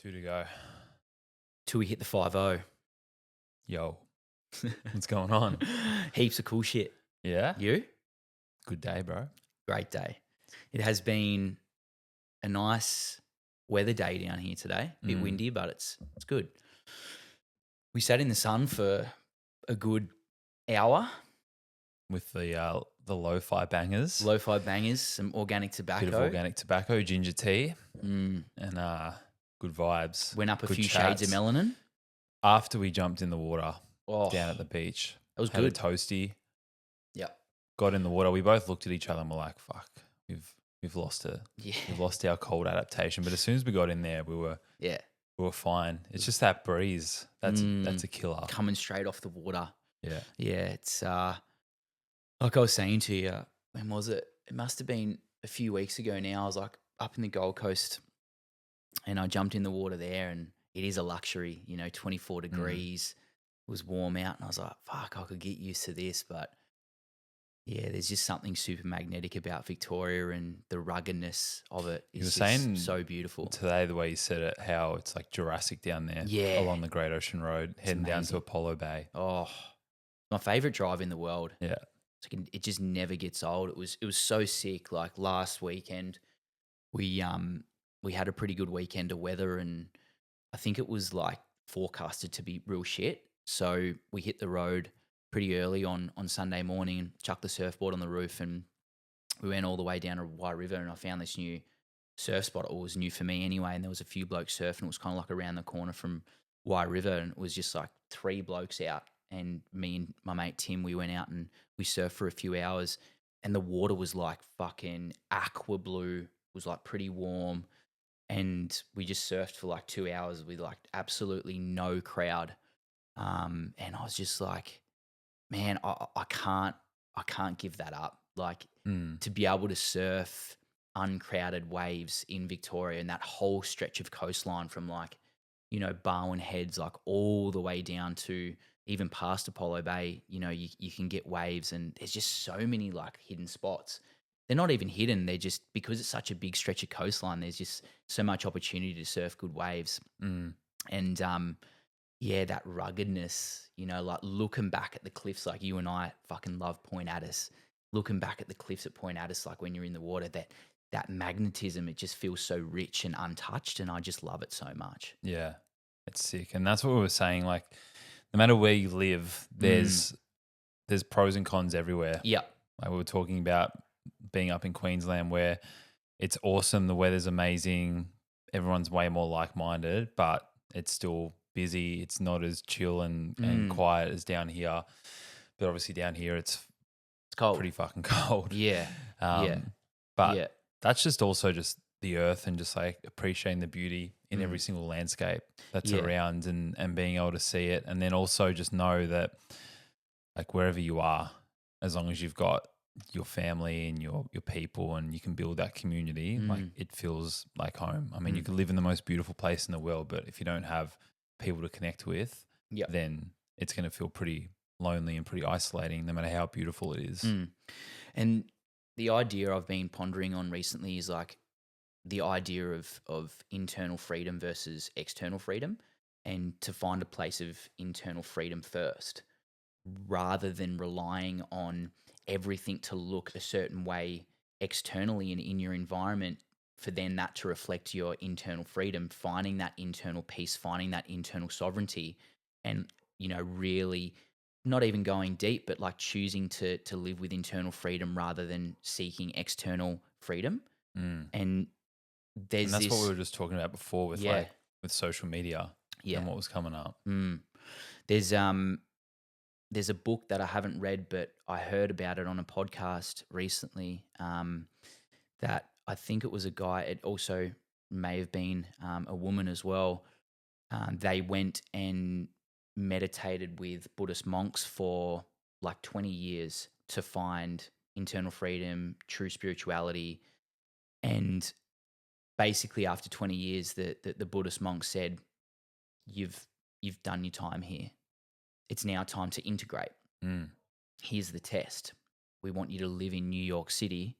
2 to go. Till we hit the 5-0. Yo, what's going on? Heaps of cool shit. Yeah? You? Good day, bro. Great day. It has been a nice weather day down here today. A bit windy, but it's good. We sat in the sun for a good hour. With the lo-fi bangers. Lo-fi bangers, some organic tobacco. Bit of organic tobacco, ginger tea, Mm. and good vibes. Went up a Good few shades of chats. melanin. After we jumped in the water Oh, down at the beach. That was had good. a toasty. Yep. Got in the water. We both looked at each other and were like, fuck, we've lost it. Yeah. We've lost our cold adaptation. But as soon as we got in there, we were fine. It's just that breeze. That's a killer. Coming straight off the water. Yeah. Yeah, it's like I was saying to you, when was it? It must have been a few weeks ago now. I was like up in the Gold Coast and I jumped in the water there, and it is a luxury, 24 degrees. It was warm out, and I was like, fuck, I could get used to this. But yeah, there's just something super magnetic about Victoria, and the ruggedness of it You were is saying just so beautiful. Today, the way you said it, how it's like Jurassic down there along the Great Ocean Road, heading down to Apollo Bay. Oh, my favorite drive in the world. Yeah. It just never gets old. It was so sick. Like last weekend, we had a pretty good weekend of weather, and I think it was like forecasted to be real shit. So we hit the road pretty early on Sunday morning and chucked the surfboard on the roof, and we went all the way down to Wye River, and I found this new surf spot. It was new for me anyway, and there was a few blokes surfing. It was kind of like around the corner from Wye River, and it was just like 3 blokes out. And me and my mate Tim, we went out and we surfed for a few hours, and the water was like fucking aqua blue. It was like pretty warm, and we just surfed for like 2 hours with like absolutely no crowd. And I was just like, man, I can't give that up. Like to be able to surf uncrowded waves in Victoria and that whole stretch of coastline from like, Barwon Heads, like all the way down to even past Apollo Bay, you can get waves, and there's just so many like hidden spots. They're not even hidden. They're just, because it's such a big stretch of coastline, there's just so much opportunity to surf good waves. And that ruggedness, like looking back at the cliffs, like you and I fucking love Point Addis. Looking back at the cliffs at Point Addis, like when you're in the water, that magnetism, it just feels so rich and untouched, and I just love it so much. Yeah, it's sick. And that's what we were saying, like no matter where you live, there's pros and cons everywhere. Yeah. Like we were talking about being up in Queensland, where it's awesome, the weather's amazing, everyone's way more like-minded, but it's still busy. It's not as chill and quiet as down here. But obviously down here it's cold. Pretty fucking cold. Yeah. But that's just also just the earth, and just like appreciating the beauty in every single landscape that's around, and being able to see it. And then also just know that like wherever you are, as long as you've got your family and your people, and you can build that community, like it feels like home. I mean, you could live in the most beautiful place in the world, but if you don't have people to connect with, then it's going to feel pretty lonely and pretty isolating, no matter how beautiful it is. And the idea I've been pondering on recently is like the idea of internal freedom versus external freedom, and to find a place of internal freedom first, rather than relying on everything to look a certain way externally and in your environment, for then that to reflect your internal freedom, finding that internal peace, finding that internal sovereignty, and, really not even going deep, but like choosing to live with internal freedom rather than seeking external freedom. And that's what we were just talking about before with like with social media and what was coming up. There's a book that I haven't read, but I heard about it on a podcast recently, that I think it was a guy. It also may have been a woman as well. They went and meditated with Buddhist monks for like 20 years to find internal freedom, true spirituality. And basically after 20 years, the Buddhist monks said, you've done your time here. It's now time to integrate. Here's the test. We want you to live in New York City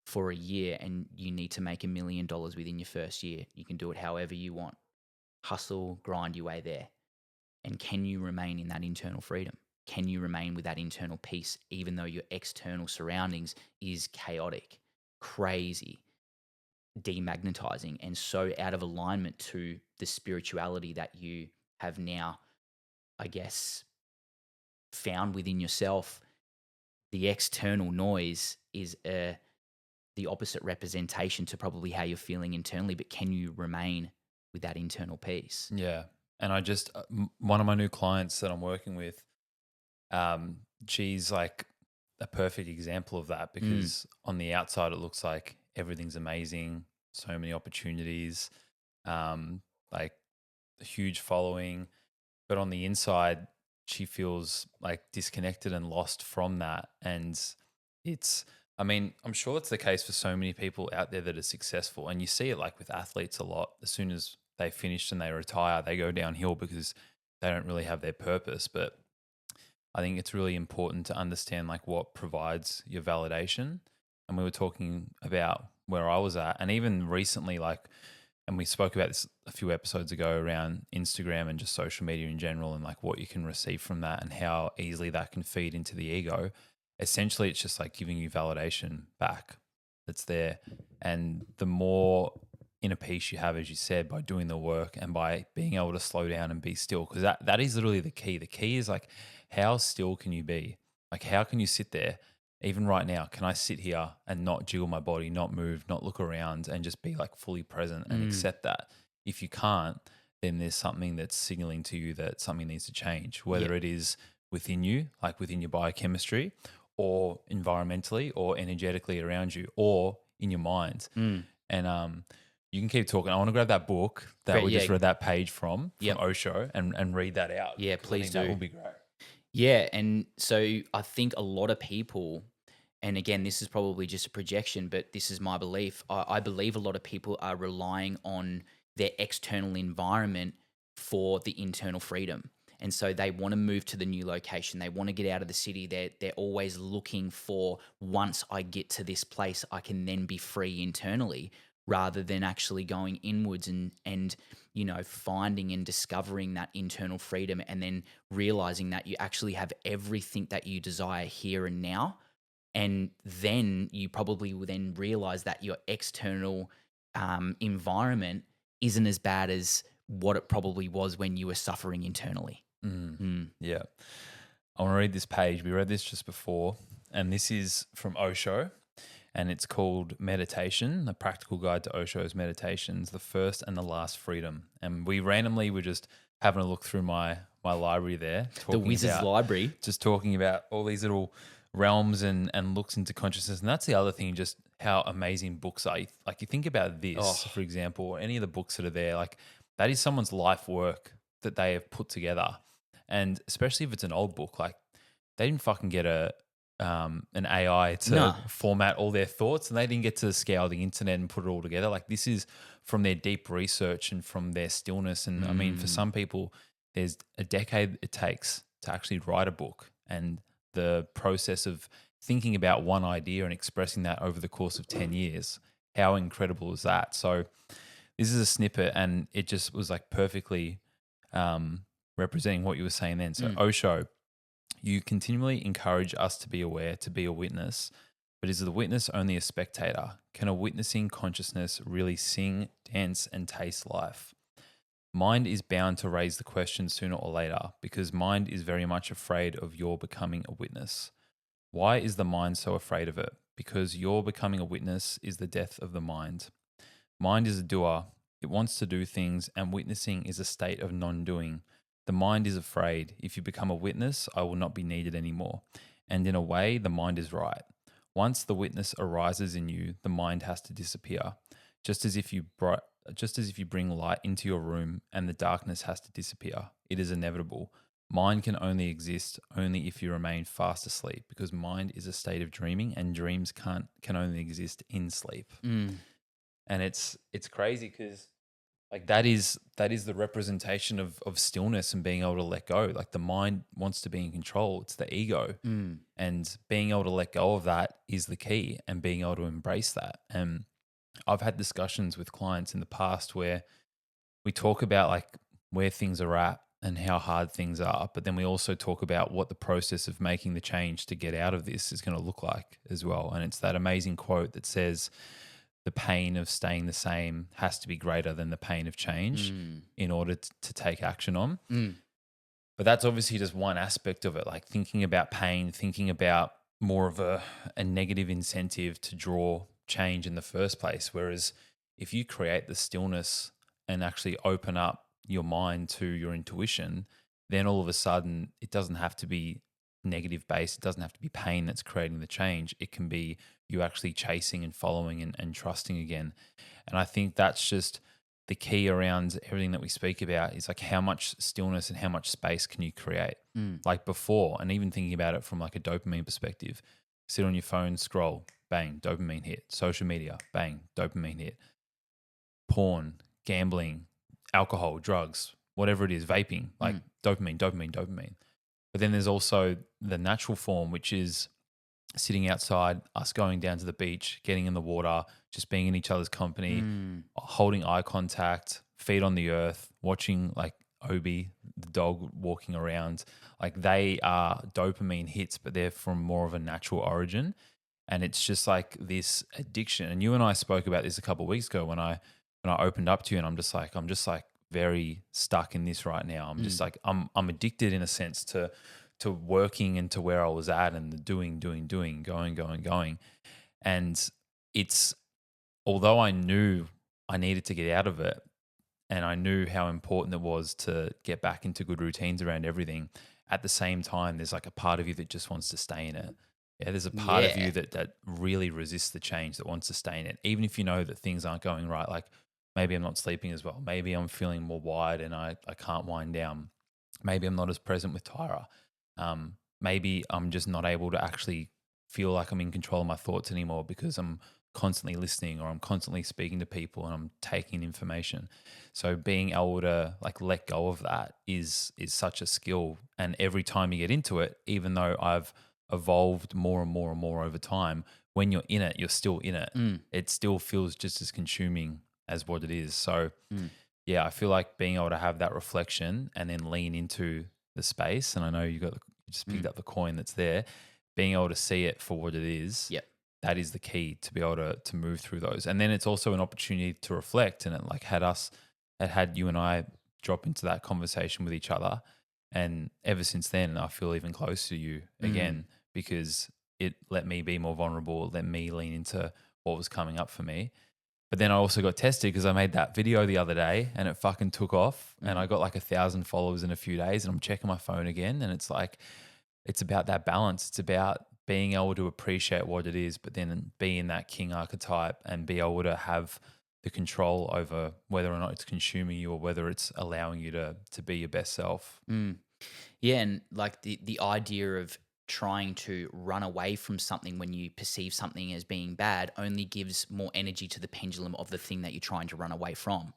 for a year, and you need to make $1 million within your first year. You can do it however you want. hustle, grind your way there? And can you remain in that internal freedom? Can you remain with that internal peace, even though your external surroundings is chaotic, crazy, demagnetizing, and so out of alignment to the spirituality that you have now, I guess, found within yourself? The external noise is the opposite representation to probably how you're feeling internally, but can you remain with that internal peace? Yeah. And I just, one of my new clients that I'm working with, she's like a perfect example of that, because on the outside, it looks like everything's amazing, so many opportunities, like a huge following. But on the inside, she feels like disconnected and lost from that. And it's, I mean, I'm sure it's the case for so many people out there that are successful. And you see it like with athletes a lot. As soon as they finish and they retire, they go downhill because they don't really have their purpose. But I think it's really important to understand like what provides your validation. And we were talking about where I was at, and even recently, like, and we spoke about this a few episodes ago around Instagram and just social media in general, and like what you can receive from that and how easily that can feed into the ego. Essentially, it's just like giving you validation back that's there. And the more inner peace you have, as you said, by doing the work and by being able to slow down and be still, because that is literally the key. The key is like, how still can you be? Like, how can you sit there? Even right now, can I sit here and not jiggle my body, not move, not look around, and just be like fully present and accept that? If you can't, then there's something that's signaling to you that something needs to change, whether it is within you, like within your biochemistry, or environmentally, or energetically around you, or in your mind. And you can keep talking. I want to grab that book that we just read that page from Osho and read that out. Yeah, please do. That will be great. Yeah, and so I think a lot of people, and again, this is probably just a projection, but this is my belief. I believe a lot of people are relying on their external environment for the internal freedom. And so they want to move to the new location. They want to get out of the city. They're always looking for, once I get to this place, I can then be free internally, rather than actually going inwards and finding and discovering that internal freedom, and then realizing that you actually have everything that you desire here and now. And then you probably will then realize that your external environment isn't as bad as what it probably was when you were suffering internally. Yeah. I want to read this page. We read this just before, and this is from Osho, and it's called Meditation, A Practical Guide to Osho's Meditations, the First and the Last Freedom. And we randomly were just having a look through my library there. The Wizard's Library. Just talking about all these little realms and looks into consciousness. And that's the other thing, just how amazing books are. Like, you think about this, for example, or any of the books that are there, like that is someone's life work that they have put together. And especially if it's an old book, like they didn't fucking get an AI to format all their thoughts, and they didn't get to scale the internet and put it all together. Like, this is from their deep research and from their stillness. And I mean, for some people, there's a decade it takes to actually write a book, and the process of thinking about one idea and expressing that over the course of 10 years. How incredible is that? So this is a snippet, and it just was like perfectly representing what you were saying then. So Osho, you continually encourage us to be aware, to be a witness, but is the witness only a spectator? Can a witnessing consciousness really sing, dance, and taste life? Mind is bound to raise the question sooner or later, because mind is very much afraid of your becoming a witness. Why is the mind so afraid of it? Because your becoming a witness is the death of the mind. Mind is a doer. It wants to do things, and witnessing is a state of non-doing. The mind is afraid. If you become a witness, I will not be needed anymore. And in a way, the mind is right. Once the witness arises in you, the mind has to disappear. Just as if you bring light into your room and the darkness has to disappear. It is inevitable. Mind can only exist only if you remain fast asleep, because mind is a state of dreaming, and dreams can only exist in sleep. And it's crazy, because like that is the representation of stillness and being able to let go. Like, the mind wants to be in control. It's the ego. And being able to let go of that is the key, and being able to embrace that. And I've had discussions with clients in the past where we talk about like where things are at and how hard things are, but then we also talk about what the process of making the change to get out of this is going to look like as well. And it's that amazing quote that says, the pain of staying the same has to be greater than the pain of change in order to take action on. But that's obviously just one aspect of it, like thinking about pain, thinking about more of a negative incentive to draw change in the first place. Whereas if you create the stillness and actually open up your mind to your intuition, then all of a sudden it doesn't have to be negative based. It doesn't have to be pain that's creating the change. It can be you actually chasing and following and trusting again. And I think that's just the key around everything that we speak about is like how much stillness and how much space can you create? Like before, and even thinking about it from like a dopamine perspective, sit on your phone, scroll, bang, dopamine hit. Social media, bang, dopamine hit. Porn, gambling, alcohol, drugs, whatever it is, vaping, like dopamine, dopamine, dopamine. But then there's also the natural form, which is sitting outside, us going down to the beach, getting in the water, just being in each other's company, holding eye contact, feet on the earth, watching like Obi, the dog walking around. Like they are dopamine hits, but they're from more of a natural origin. And it's just like this addiction. And you and I spoke about this a couple of weeks ago when I opened up to you, and I'm just like very stuck in this right now. I'm just like I'm addicted in a sense to working and to where I was at and the doing, going. And it's, although I knew I needed to get out of it and I knew how important it was to get back into good routines around everything, at the same time, there's like a part of you that just wants to stay in it. Yeah, there's a part of you that really resists the change, that wants to stay in it, even if you know that things aren't going right. Like maybe I'm not sleeping as well. Maybe I'm feeling more wired and I can't wind down. Maybe I'm not as present with Tyra. Maybe I'm just not able to actually feel like I'm in control of my thoughts anymore because I'm constantly listening or I'm constantly speaking to people and I'm taking information. So being able to like let go of that is such a skill. And every time you get into it, even though I've evolved more and more and more over time, when you're in it, you're still in it. It still feels just as consuming as what it is. So yeah, I feel like being able to have that reflection and then lean into the space. And I know you just picked up the coin that's there, being able to see it for what it is. Yep. That is the key to be able to move through those. And then it's also an opportunity to reflect, and it like had you and I drop into that conversation with each other. And ever since then, I feel even closer to you again because it let me be more vulnerable, let me lean into what was coming up for me. But then I also got tested because I made that video the other day and it fucking took off and I got like 1,000 followers in a few days, and I'm checking my phone again, and it's like, it's about that balance. It's about being able to appreciate what it is, but then be in that king archetype and be able to have the control over whether or not it's consuming you or whether it's allowing you to be your best self. Yeah, and like the idea of trying to run away from something when you perceive something as being bad only gives more energy to the pendulum of the thing that you're trying to run away from.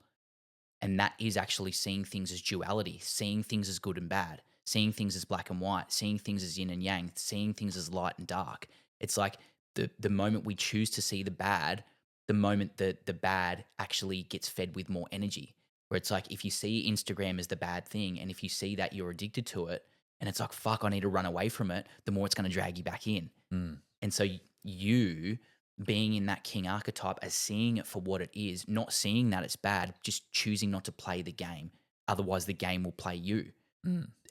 And that is actually seeing things as duality, seeing things as good and bad, seeing things as black and white, seeing things as yin and yang, seeing things as light and dark. It's like the moment we choose to see the bad, the moment that the bad actually gets fed with more energy. Where it's like, if you see Instagram as the bad thing, and if you see that you're addicted to it, and it's like, fuck, I need to run away from it, the more it's going to drag you back in. And so you being in that king archetype as seeing it for what it is, not seeing that it's bad, just choosing not to play the game. Otherwise, the game will play you.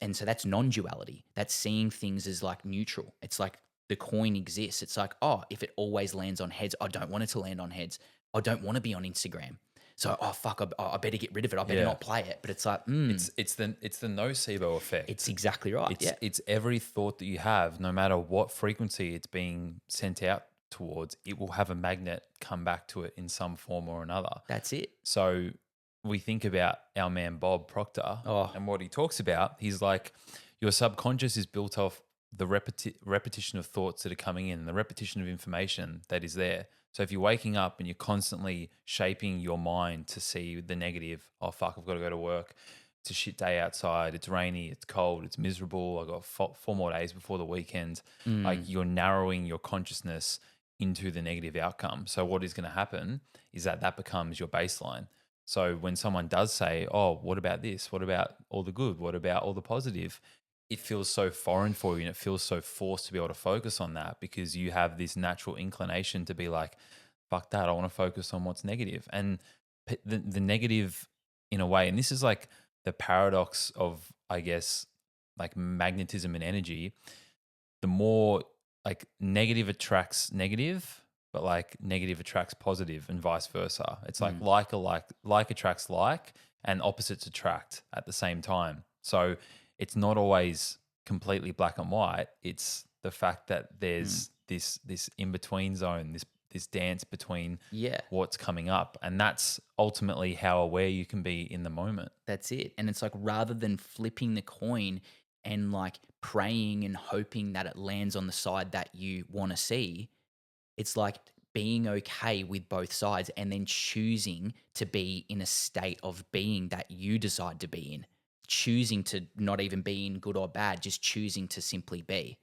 And so that's non-duality. That's seeing things as like neutral. It's like the coin exists. It's like, oh, if it always lands on heads, I don't want it to land on heads. I don't want to be on Instagram. So, oh fuck, I better get rid of it. I better not play it. But it's like, it's the nocebo effect. It's exactly right. It's every thought that you have, no matter what frequency it's being sent out towards, it will have a magnet come back to it in some form or another. That's it. So we think about our man Bob Proctor and what he talks about. He's like, your subconscious is built off the repetition of thoughts that are coming in, the repetition of information that is there. So if you're waking up and you're constantly shaping your mind to see the negative, oh fuck, I've got to go to work, it's a shit day outside, it's rainy, it's cold, it's miserable, I've got 4 more days before the weekend, like you're narrowing your consciousness into the negative outcome. So what is going to happen is that becomes your baseline. So when someone does say, oh, what about this? What about all the good? What about all the positive? It feels so foreign for you and it feels so forced to be able to focus on that because you have this natural inclination to be like, fuck that, I want to focus on what's negative. And the negative in a way, and this is like the paradox of, I guess, like magnetism and energy, the more like negative attracts negative, but like negative attracts positive and vice versa. It's like like attracts like, and opposites attract at the same time. So it's not always completely black and white. It's the fact that there's this in between zone, this dance between what's coming up, and that's ultimately how aware you can be in the moment. That's it. And it's like rather than flipping the coin and like praying and hoping that it lands on the side that you want to see, it's like being okay with both sides and then choosing to be in a state of being that you decide to be in. Choosing to not even be in good or bad, just choosing to simply be.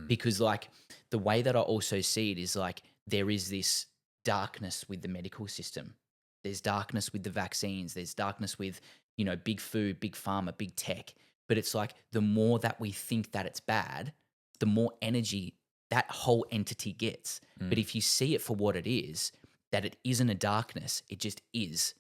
Because like the way that I also see it is like there is this darkness with the medical system. There's darkness with the vaccines. There's darkness with, you know, big food, big pharma, big tech. But it's like the more that we think that it's bad, the more energy that whole entity gets. But if you see it for what it is, that it isn't a darkness, it just is,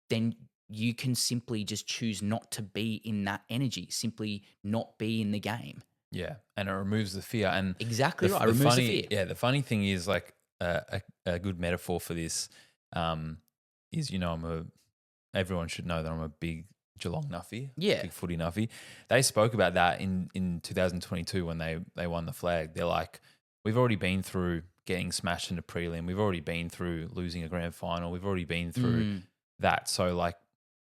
then you can simply just choose not to be in that energy, simply not be in the game. Yeah, and it removes the fear. And exactly right, it removes the fear. Yeah, the funny thing is like a good metaphor for this is, you know, everyone should know that I'm a big Geelong nuffy, big footy nuffy. They spoke about that in 2022 when they won the flag. They're like, we've already been through getting smashed in a prelim. We've already been through losing a grand final. We've already been through that. So like,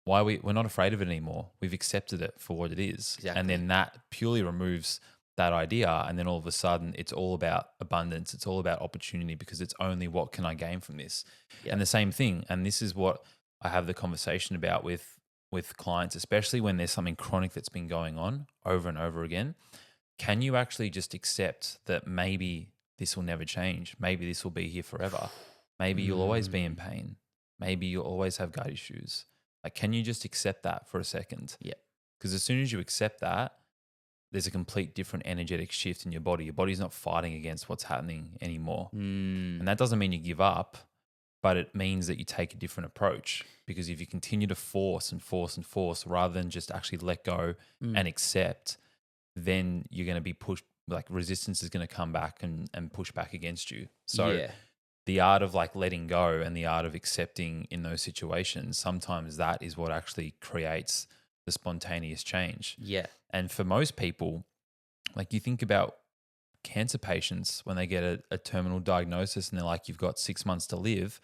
why we're not afraid of it anymore. We've accepted it for what it is. Exactly. And then that purely removes that idea. And then all of a sudden it's all about abundance. It's all about opportunity because it's only what can I gain from this. Yep. And the same thing. And this is what I have the conversation about with clients, especially when there's something chronic that's been going on over and over again. Can you actually just accept that maybe this will never change? Maybe this will be here forever. Maybe you'll always be in pain. Maybe you'll always have gut issues. Like, can you just accept that for a second? Yeah. Because as soon as you accept that, there's a complete different energetic shift in your body. Your body's not fighting against what's happening anymore. And that doesn't mean you give up, but it means that you take a different approach. Because if you continue to force and force and force rather than just actually let go and accept, then you're going to be pushed, like resistance is going to come back and push back against you. So the art of like letting go and the art of accepting in those situations, sometimes that is what actually creates the spontaneous change. Yeah. And for most people, like you think about cancer patients when they get a terminal diagnosis and they're like, you've got 6 months to live.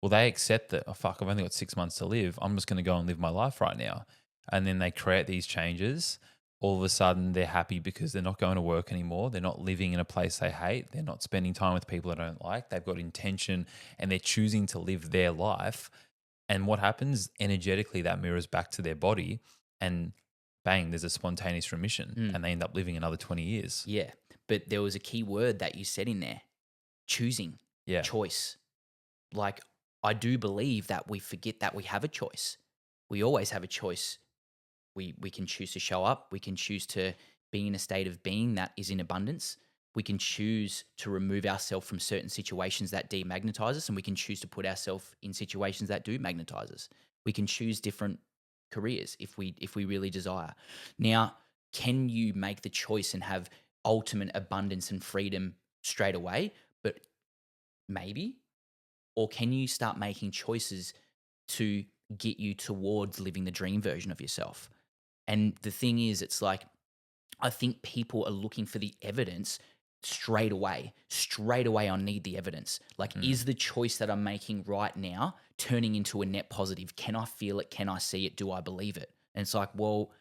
Well, they accept that, oh, fuck, I've only got 6 months to live. I'm just going to go and live my life right now. And then they create these changes. All of a sudden, they're happy because they're not going to work anymore. They're not living in a place they hate. They're not spending time with people they don't like. They've got intention and they're choosing to live their life. And what happens energetically, that mirrors back to their body and bang, there's a spontaneous remission and they end up living another 20 years. Yeah. But there was a key word that you said in there, choosing, choice. Like, I do believe that we forget that we have a choice. We always have a choice. We can choose to show up. We can choose to be in a state of being that is in abundance. We can choose to remove ourselves from certain situations that demagnetize us, and we can choose to put ourselves in situations that do magnetize us. We can choose different careers if we really desire. Now, can you make the choice and have ultimate abundance and freedom straight away? But maybe. Or can you start making choices to get you towards living the dream version of yourself? And the thing is, it's like, I think people are looking for the evidence straight away. Straight away, I need the evidence. Like, is the choice that I'm making right now turning into a net positive? Can I feel it? Can I see it? Do I believe it? And it's like, well,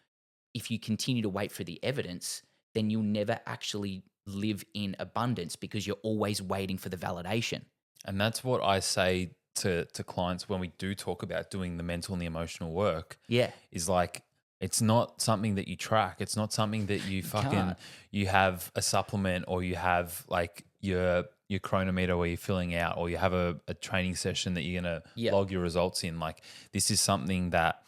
if you continue to wait for the evidence, then you'll never actually live in abundance because you're always waiting for the validation. And that's what I say to clients when we do talk about doing the mental and the emotional work. Yeah. Is like, it's not something that you track. It's not something that you fucking, you have a supplement or you have like your your chronometer where you're filling out, or you have a training session that you're going to log your results in. Like, this is something that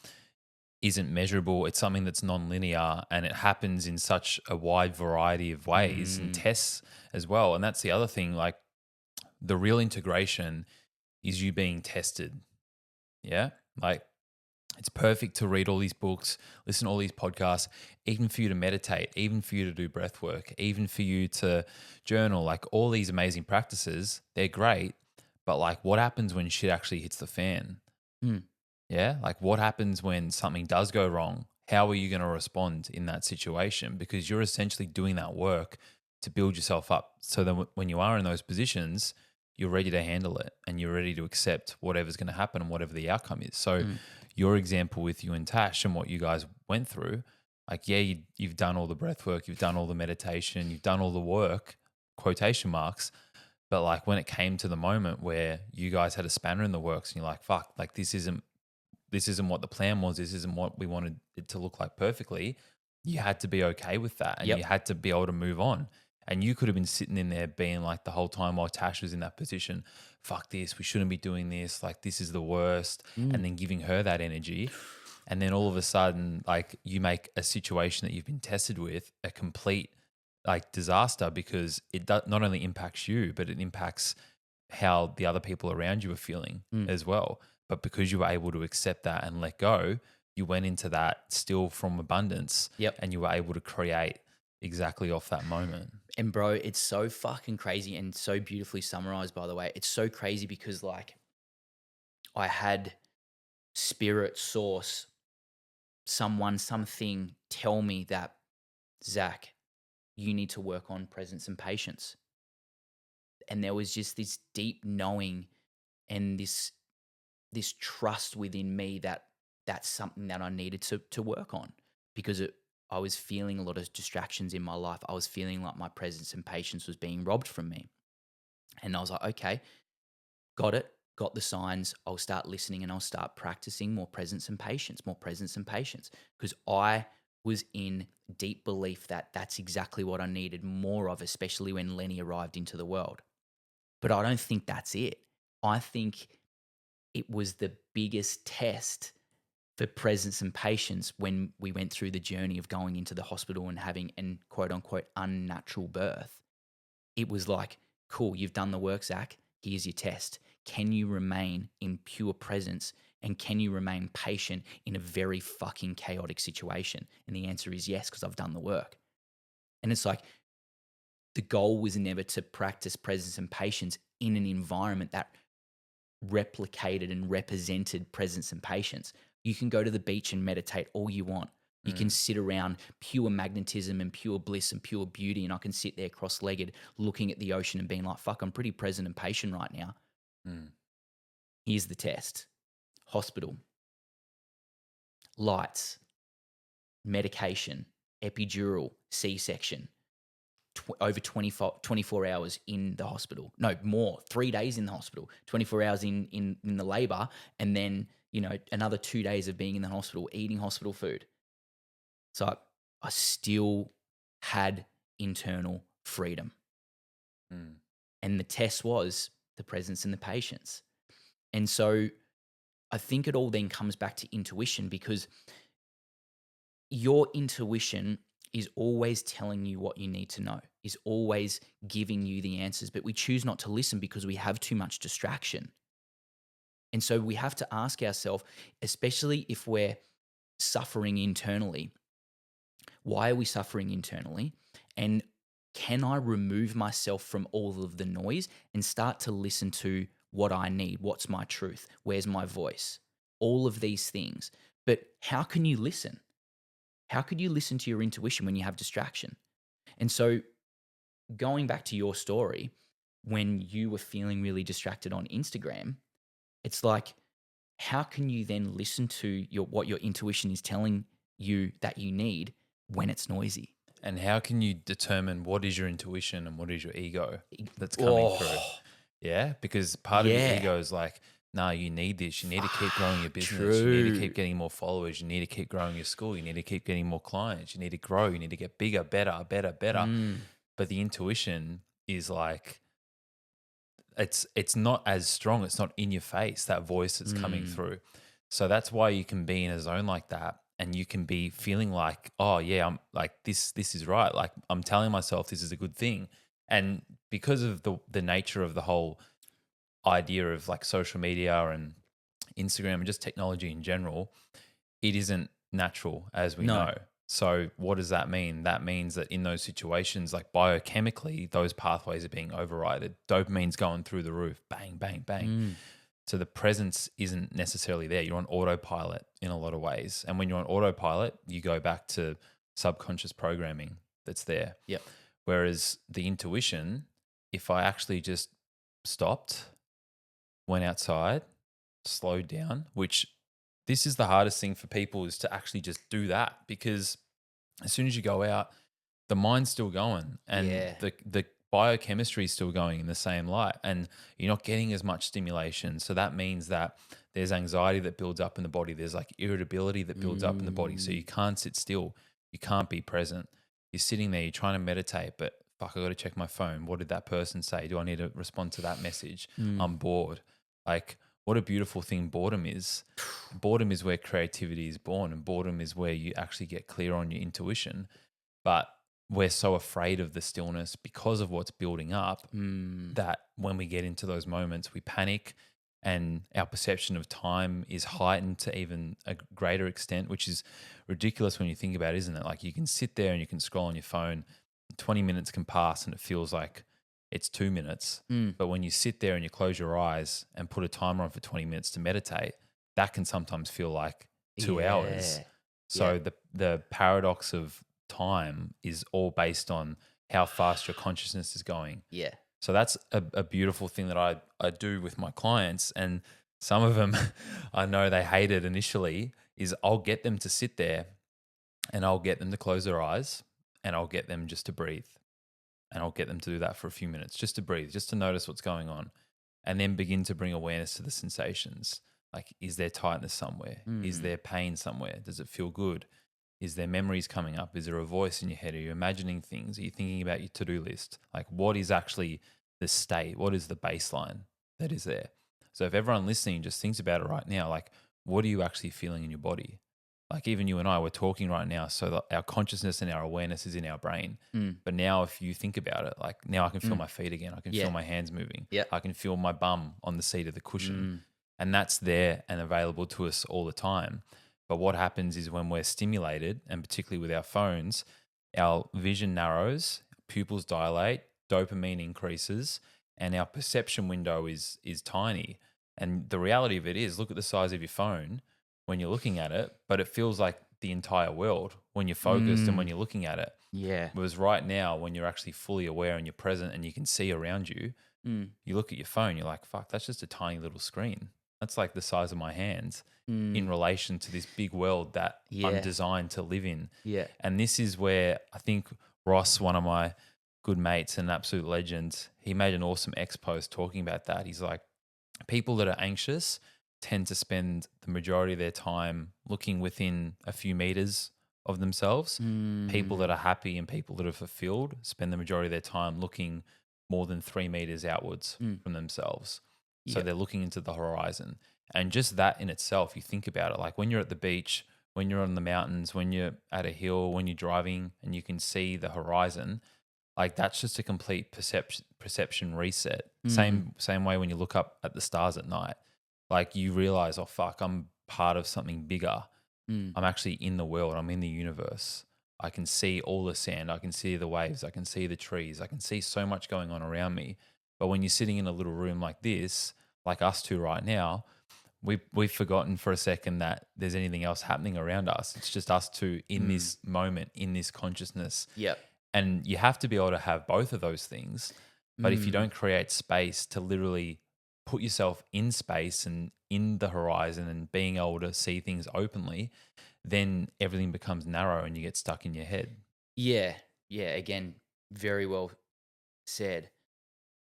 isn't measurable. It's something that's non-linear, and it happens in such a wide variety of ways and tests as well. And that's the other thing, like the real integration is you being tested. Yeah. Like, it's perfect to read all these books, listen to all these podcasts, even for you to meditate, even for you to do breath work, even for you to journal. Like, all these amazing practices, they're great. But like, what happens when shit actually hits the fan? Yeah. Like, what happens when something does go wrong? How are you going to respond in that situation? Because you're essentially doing that work to build yourself up so that when you are in those positions, you're ready to handle it and you're ready to accept whatever's going to happen and whatever the outcome is. So your example with you and Tash and what you guys went through, like, yeah, you've done all the breath work, you've done all the meditation, you've done all the work, quotation marks. But like, when it came to the moment where you guys had a spanner in the works and you're like, fuck, like this isn't what the plan was, this isn't what we wanted it to look like perfectly, you had to be okay with that, and you had to be able to move on. And you could have been sitting in there being like, the whole time while Tash was in that position, fuck this, we shouldn't be doing this, like this is the worst, and then giving her that energy. And then all of a sudden, like, you make a situation that you've been tested with a complete like disaster, because it not only impacts you, but it impacts how the other people around you are feeling as well. But because you were able to accept that and let go, you went into that still from abundance, and you were able to create exactly off that moment. And bro, it's so fucking crazy and so beautifully summarized, by the way. It's so crazy because like, I had spirit, source, someone, something tell me that, Zach, you need to work on presence and patience. And there was just this deep knowing and this trust within me that that's something that I needed to work on, because I was feeling a lot of distractions in my life. I was feeling like my presence and patience was being robbed from me. And I was like, okay, got it, got the signs. I'll start listening and I'll start practicing more presence and patience, because I was in deep belief that that's exactly what I needed more of, especially when Lenny arrived into the world. But I don't think that's it. I think it was the biggest test for presence and patience when we went through the journey of going into the hospital and having an quote unquote unnatural birth. It was like, cool, you've done the work, Zach. Here's your test. Can you remain in pure presence, and can you remain patient in a very fucking chaotic situation? And the answer is yes, because I've done the work. And it's like, the goal was never to practice presence and patience in an environment that replicated and represented presence and patience. You can go to the beach and meditate all you want. You can sit around pure magnetism and pure bliss and pure beauty, and I can sit there cross-legged looking at the ocean and being like, fuck, I'm pretty present and patient right now. Here's the test. Hospital. Lights. Medication. Epidural. C-section. Over 24 hours in the hospital. No, more. 3 days in the hospital. 24 hours in the labor, and then, you know, another 2 days of being in the hospital, eating hospital food. So I still had internal freedom. And the test was the presence and the patience. And so I think it all then comes back to intuition, because your intuition is always telling you what you need to know, is always giving you the answers, but we choose not to listen because we have too much distraction. And so we have to ask ourselves, especially if we're suffering internally, why are we suffering internally? And can I remove myself from all of the noise and start to listen to what I need? What's my truth? Where's my voice? All of these things. But how can you listen? How could you listen to your intuition when you have distraction? And so going back to your story, when you were feeling really distracted on Instagram, it's like, how can you then listen to what your intuition is telling you that you need when it's noisy? And how can you determine what is your intuition and what is your ego that's coming through? Yeah, because part of your ego is like, no, you need this. You need to keep growing your business. True. You need to keep getting more followers. You need to keep growing your school. You need to keep getting more clients. You need to grow. You need to get bigger, better. But the intuition is like, it's not as strong. It's not in your face, that voice that's coming through. So that's why you can be in a zone like that, and you can be feeling like, oh yeah, I'm like this is right. Like I'm telling myself this is a good thing. And because of the nature of the whole idea of like social media and Instagram and just technology in general, it isn't natural, as we No. know. So what does that mean? That means that in those situations, like biochemically, those pathways are being overridden. Dopamine's going through the roof, bang, bang, bang. So the presence isn't necessarily there. You're on autopilot in a lot of ways. And when you're on autopilot, you go back to subconscious programming that's there. Yep. Whereas the intuition, if I actually just stopped, went outside, slowed down, which this is the hardest thing for people, is to actually just do that, because as soon as you go out, the mind's still going and the biochemistry is still going in the same light, and you're not getting as much stimulation. So that means that there's anxiety that builds up in the body. There's like irritability that builds up in the body. So you can't sit still. You can't be present. You're sitting there, you're trying to meditate, but fuck, I got to check my phone. What did that person say? Do I need to respond to that message? I'm bored. Like, what a beautiful thing boredom is. Boredom is where creativity is born, and boredom is where you actually get clear on your intuition. But we're so afraid of the stillness because of what's building up that when we get into those moments, we panic, and our perception of time is heightened to even a greater extent, which is ridiculous when you think about it, isn't it? Like, you can sit there and you can scroll on your phone, 20 minutes can pass and it feels like it's 2 minutes. But when you sit there and you close your eyes and put a timer on for 20 minutes to meditate, that can sometimes feel like 2 hours. So the paradox of time is all based on how fast your consciousness is going. Yeah. So that's a beautiful thing that I do with my clients. And some of them, I know they hate it initially, is I'll get them to sit there and I'll get them to close their eyes and I'll get them just to breathe. And I'll get them to do that for a few minutes, just to breathe, just to notice what's going on, and then begin to bring awareness to the sensations. Like, is there tightness somewhere? Is there pain somewhere? Does it feel good? Is there memories coming up? Is there a voice in your head? Are you imagining things? Are you thinking about your to-do list? Like, what is actually the state? What is the baseline that is there? So if everyone listening just thinks about it right now, like, what are you actually feeling in your body? Like, even you and I, we're talking right now, so that our consciousness and our awareness is in our brain. But now if you think about it, like, now I can feel my feet again. I can feel my hands moving. I can feel my bum on the seat of the cushion. And that's there and available to us all the time. But what happens is when we're stimulated, and particularly with our phones, our vision narrows, pupils dilate, dopamine increases, and our perception window is tiny. And the reality of it is, look at the size of your phone when you're looking at it, but it feels like the entire world when you're focused and when you're looking at it. Yeah. Whereas right now, when you're actually fully aware and you're present and you can see around you, you look at your phone, you're like, fuck, that's just a tiny little screen. That's like the size of my hands in relation to this big world that I'm designed to live in. Yeah. And this is where I think Ross, one of my good mates and an absolute legend, he made an awesome X post talking about that. He's like, people that are anxious tend to spend the majority of their time looking within a few meters of themselves. People that are happy and people that are fulfilled spend the majority of their time looking more than 3 meters outwards from themselves. So they're looking into the horizon. And just that in itself, you think about it, like when you're at the beach, when you're on the mountains, when you're at a hill, when you're driving and you can see the horizon, like that's just a complete perception reset. Same way when you look up at the stars at night, like you realize, oh fuck, I'm part of something bigger. I'm actually in the world. I'm in the universe. I can see all the sand. I can see the waves. I can see the trees. I can see so much going on around me. But when you're sitting in a little room like this, like us two right now, we've forgotten for a second that there's anything else happening around us. It's just us two in this moment, in this consciousness. Yep. And you have to be able to have both of those things. But if you don't create space to literally put yourself in space and in the horizon and being able to see things openly, then everything becomes narrow and you get stuck in your head. Yeah. Yeah. Again, very well said.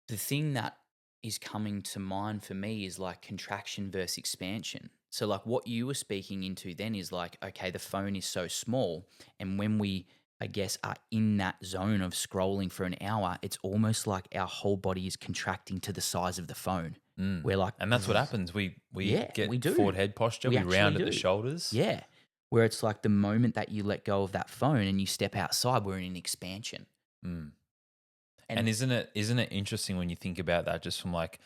The thing that is coming to mind for me is like contraction versus expansion. So like what you were speaking into then is like, okay, the phone is so small, and when we I guess, are in that zone of scrolling for an hour, it's almost like our whole body is contracting to the size of the phone. We're like, and that's what happens. We yeah, we get do. forward head posture. We We actually round at do. the shoulders. Yeah. Where it's like the moment that you let go of that phone and you step outside, we're in an expansion. And isn't it interesting when you think about that just from like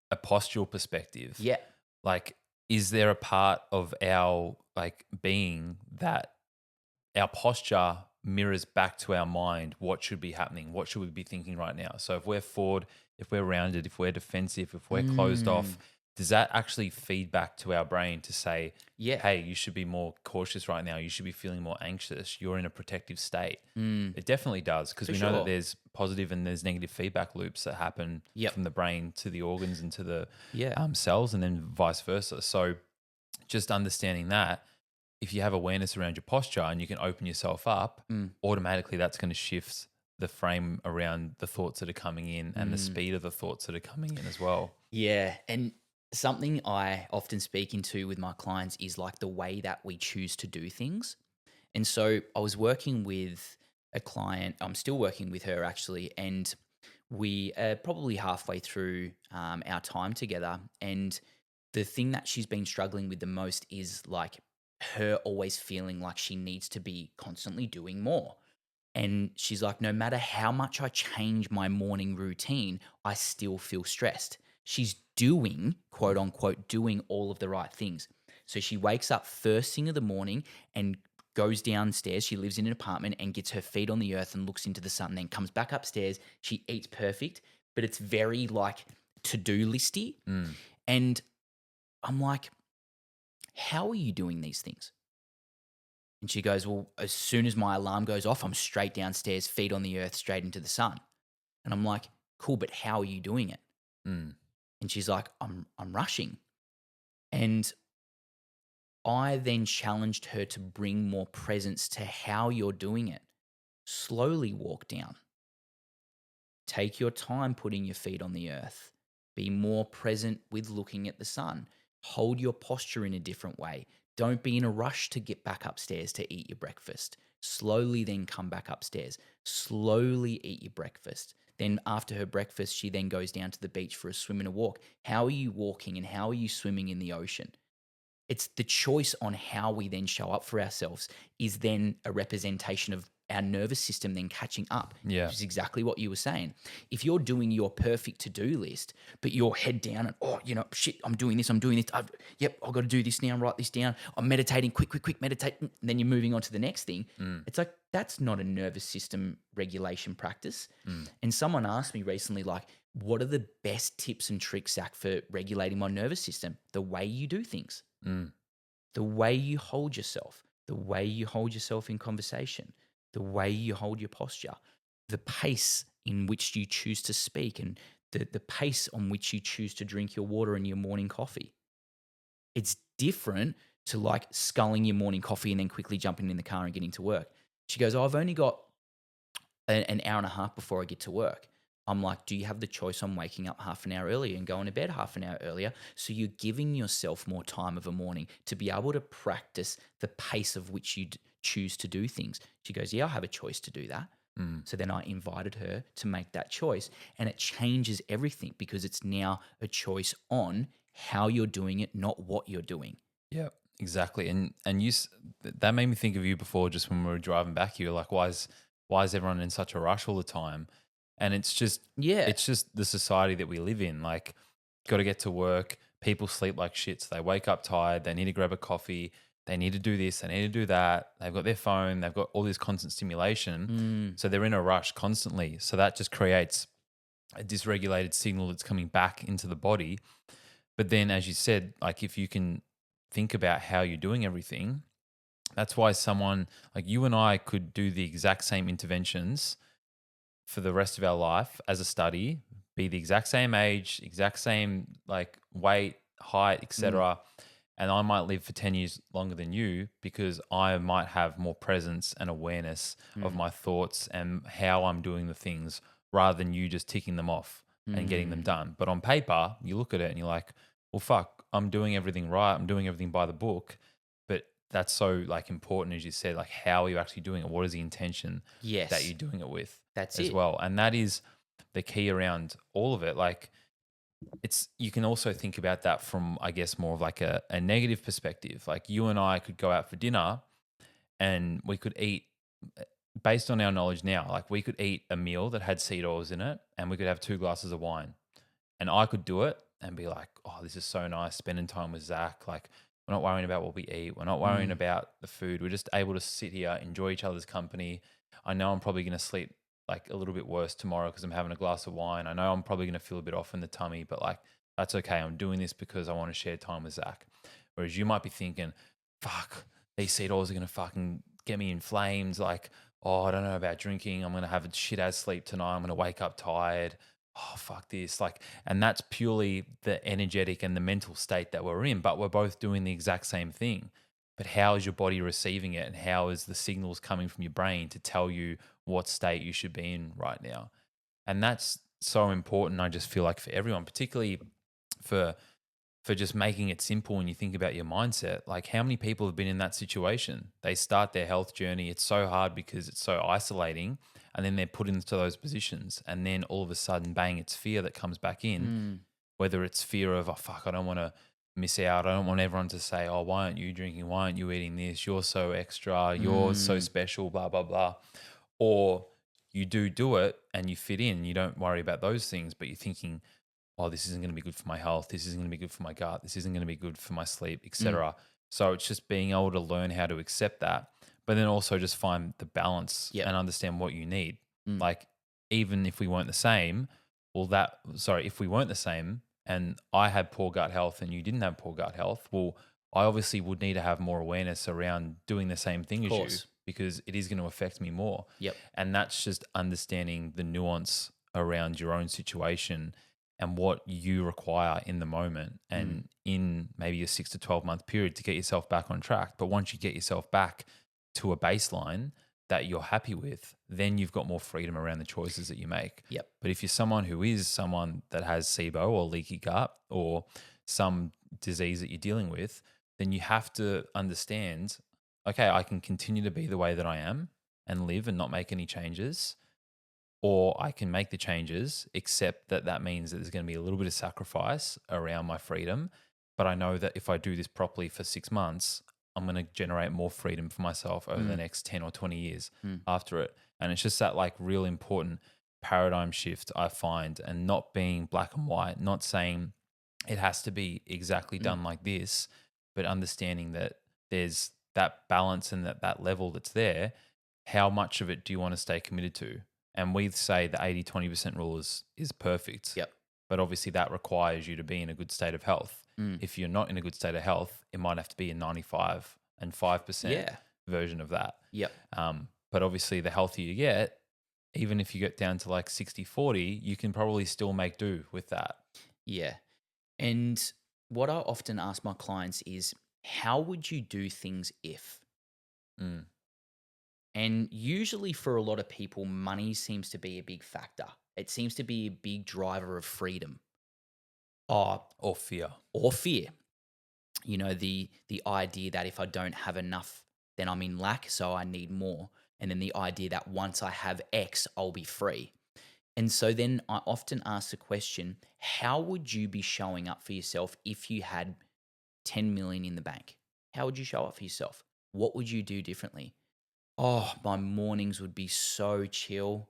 a postural perspective? Yeah. Like, is there a part of our like being that our posture mirrors back to our mind what should be happening, what should we be thinking right now? So if we're forward, if we're rounded, if we're defensive, if we're closed off, does that actually feed back to our brain to say, Yeah. hey, you should be more cautious right now, you should be feeling more anxious, you're in a protective state? It definitely does, because we know that there's positive and there's negative feedback loops that happen from the brain to the organs and to the cells, and then vice versa. So just understanding that, if you have awareness around your posture and you can open yourself up, automatically that's going to shift the frame around the thoughts that are coming in and the speed of the thoughts that are coming in as well. Yeah. And something I often speak into with my clients is like the way that we choose to do things. And so I was working with a client, I'm still working with her actually, and we are probably halfway through our time together. And the thing that she's been struggling with the most is like her always feeling like she needs to be constantly doing more. And she's like, no matter how much I change my morning routine, I still feel stressed. She's doing, quote unquote, doing all of the right things. So she wakes up first thing of the morning and goes downstairs. She lives in an apartment and gets her feet on the earth and looks into the sun, then comes back upstairs. She eats perfect, but it's very like to-do listy. And I'm like, how are you doing these things? And she goes, well, as soon as my alarm goes off, I'm straight downstairs, feet on the earth, straight into the sun. And I'm like, cool, but how are you doing it? And she's like, I'm rushing. And I then challenged her to bring more presence to how you're doing it. Slowly walk down. Take your time putting your feet on the earth. Be more present with looking at the sun. Hold your posture in a different way. Don't be in a rush to get back upstairs to eat your breakfast. Slowly then come back upstairs. Slowly eat your breakfast. Then after her breakfast, she then goes down to the beach for a swim and a walk. How are you walking and how are you swimming in the ocean? It's the choice on how we then show up for ourselves is then a representation of our nervous system then catching up. Yeah. Which is exactly what you were saying. If you're doing your perfect to-do list, but you're head down and, shit, I'm doing this. I've got to do this now, write this down. I'm meditating, quick, meditate. And then you're moving on to the next thing. It's like, that's not a nervous system regulation practice. And someone asked me recently, like, what are the best tips and tricks, Zach, for regulating my nervous system? The way you do things. The way you hold yourself, the way you hold yourself in conversation, the way you hold your posture, the pace in which you choose to speak, and the pace on which you choose to drink your water and your morning coffee. It's different to like sculling your morning coffee and then quickly jumping in the car and getting to work. She goes, I've only got an hour and a half before I get to work. I'm like, do you have the choice on waking up half an hour earlier and going to bed half an hour earlier? So you're giving yourself more time of a morning to be able to practice the pace of which you choose to do things. She goes, yeah, I have a choice to do that. So then I invited her to make that choice, and it changes everything because it's now a choice on how you're doing it, not what you're doing. Yeah, exactly. And that made me think of you before, just when we were driving back. You were like, why is everyone in such a rush all the time? And it's just the society that we live in. Like, got to get to work. People sleep like shit. So they wake up tired. They need to grab a coffee. They need to do this. They need to do that. They've got their phone. They've got all this constant stimulation. So they're in a rush constantly. So that just creates a dysregulated signal that's coming back into the body. But then, as you said, like, if you can think about how you're doing everything, that's why someone like you and I could do the exact same interventions for the rest of our life as a study, be the exact same age, exact same like weight, height, etc. And I might live for 10 years longer than you because I might have more presence and awareness of my thoughts and how I'm doing the things, rather than you just ticking them off and getting them done. But on paper, you look at it and you're like, well, fuck, I'm doing everything right. I'm doing everything by the book. But that's so like important, as you said, like how are you actually doing it? What is the intention that Yes. you're doing it with That's as it. well? And that is the key around all of it. Like you can also think about that from, I guess, more of like a negative perspective. Like you and I could go out for dinner and we could eat, based on our knowledge now, like we could eat a meal that had seed oils in it and we could have 2 glasses of wine. And I could do it and be like, oh, this is so nice spending time with Zach. Like, we're not worrying about what we eat. We're not worrying about the food. We're just able to sit here, enjoy each other's company. I know I'm probably going to sleep like a little bit worse tomorrow because I'm having a glass of wine. I know I'm probably going to feel a bit off in the tummy, but like, that's okay. I'm doing this because I want to share time with Zach. Whereas you might be thinking, fuck, these seed oils are going to fucking get me inflamed. Like, oh, I don't know about drinking. I'm going to have a shit ass sleep tonight. I'm going to wake up tired. Oh, fuck this. Like, and that's purely the energetic and the mental state that we're in, but we're both doing the exact same thing. But how is your body receiving it? And how is the signals coming from your brain to tell you what state you should be in right now? And that's so important. I just feel like for everyone, particularly for just making it simple when you think about your mindset. Like, how many people have been in that situation? They start their health journey. It's so hard because it's so isolating, and then they're put into those positions, and then all of a sudden, bang, it's fear that comes back in. Whether it's fear of, oh fuck, I don't want to miss out. I don't want everyone to say, oh, why aren't you drinking? Why aren't you eating this? You're so extra. You're so special. Blah blah blah. Or you do it and you fit in. You don't worry about those things, but you're thinking, oh, this isn't going to be good for my health. This isn't going to be good for my gut. This isn't going to be good for my sleep, etc. So it's just being able to learn how to accept that, but then also just find the balance and understand what you need. Like, even if we weren't the same, if we weren't the same and I had poor gut health and you didn't have poor gut health, well, I obviously would need to have more awareness around doing the same thing as you, because it is going to affect me more. And that's just understanding the nuance around your own situation and what you require in the moment and in maybe a 6 to 12 month period to get yourself back on track. But once you get yourself back to a baseline that you're happy with, then you've got more freedom around the choices that you make. But if you're someone that has SIBO or leaky gut or some disease that you're dealing with, then you have to understand, okay, I can continue to be the way that I am and live and not make any changes, or I can make the changes, except that means that there's going to be a little bit of sacrifice around my freedom. But I know that if I do this properly for 6 months, I'm going to generate more freedom for myself over the next 10 or 20 years after it. And it's just that like real important paradigm shift I find, and not being black and white, not saying it has to be exactly done like this, but understanding that there's that balance and that level that's there. How much of it do you want to stay committed to? And we say the 80-20% rule is perfect. But obviously that requires you to be in a good state of health. If you're not in a good state of health, it might have to be a 95 and 5% version of that. But obviously the healthier you get, even if you get down to like 60-40, you can probably still make do with that. And what I often ask my clients is, how would you do things if? And usually for a lot of people, money seems to be a big factor. It seems to be a big driver of freedom. Or fear. You know, the idea that if I don't have enough, then I'm in lack, so I need more. And then the idea that once I have X, I'll be free. And so then I often ask the question, how would you be showing up for yourself if you had 10 million in the bank? How would you show up for yourself? What would you do differently? Oh, my mornings would be so chill.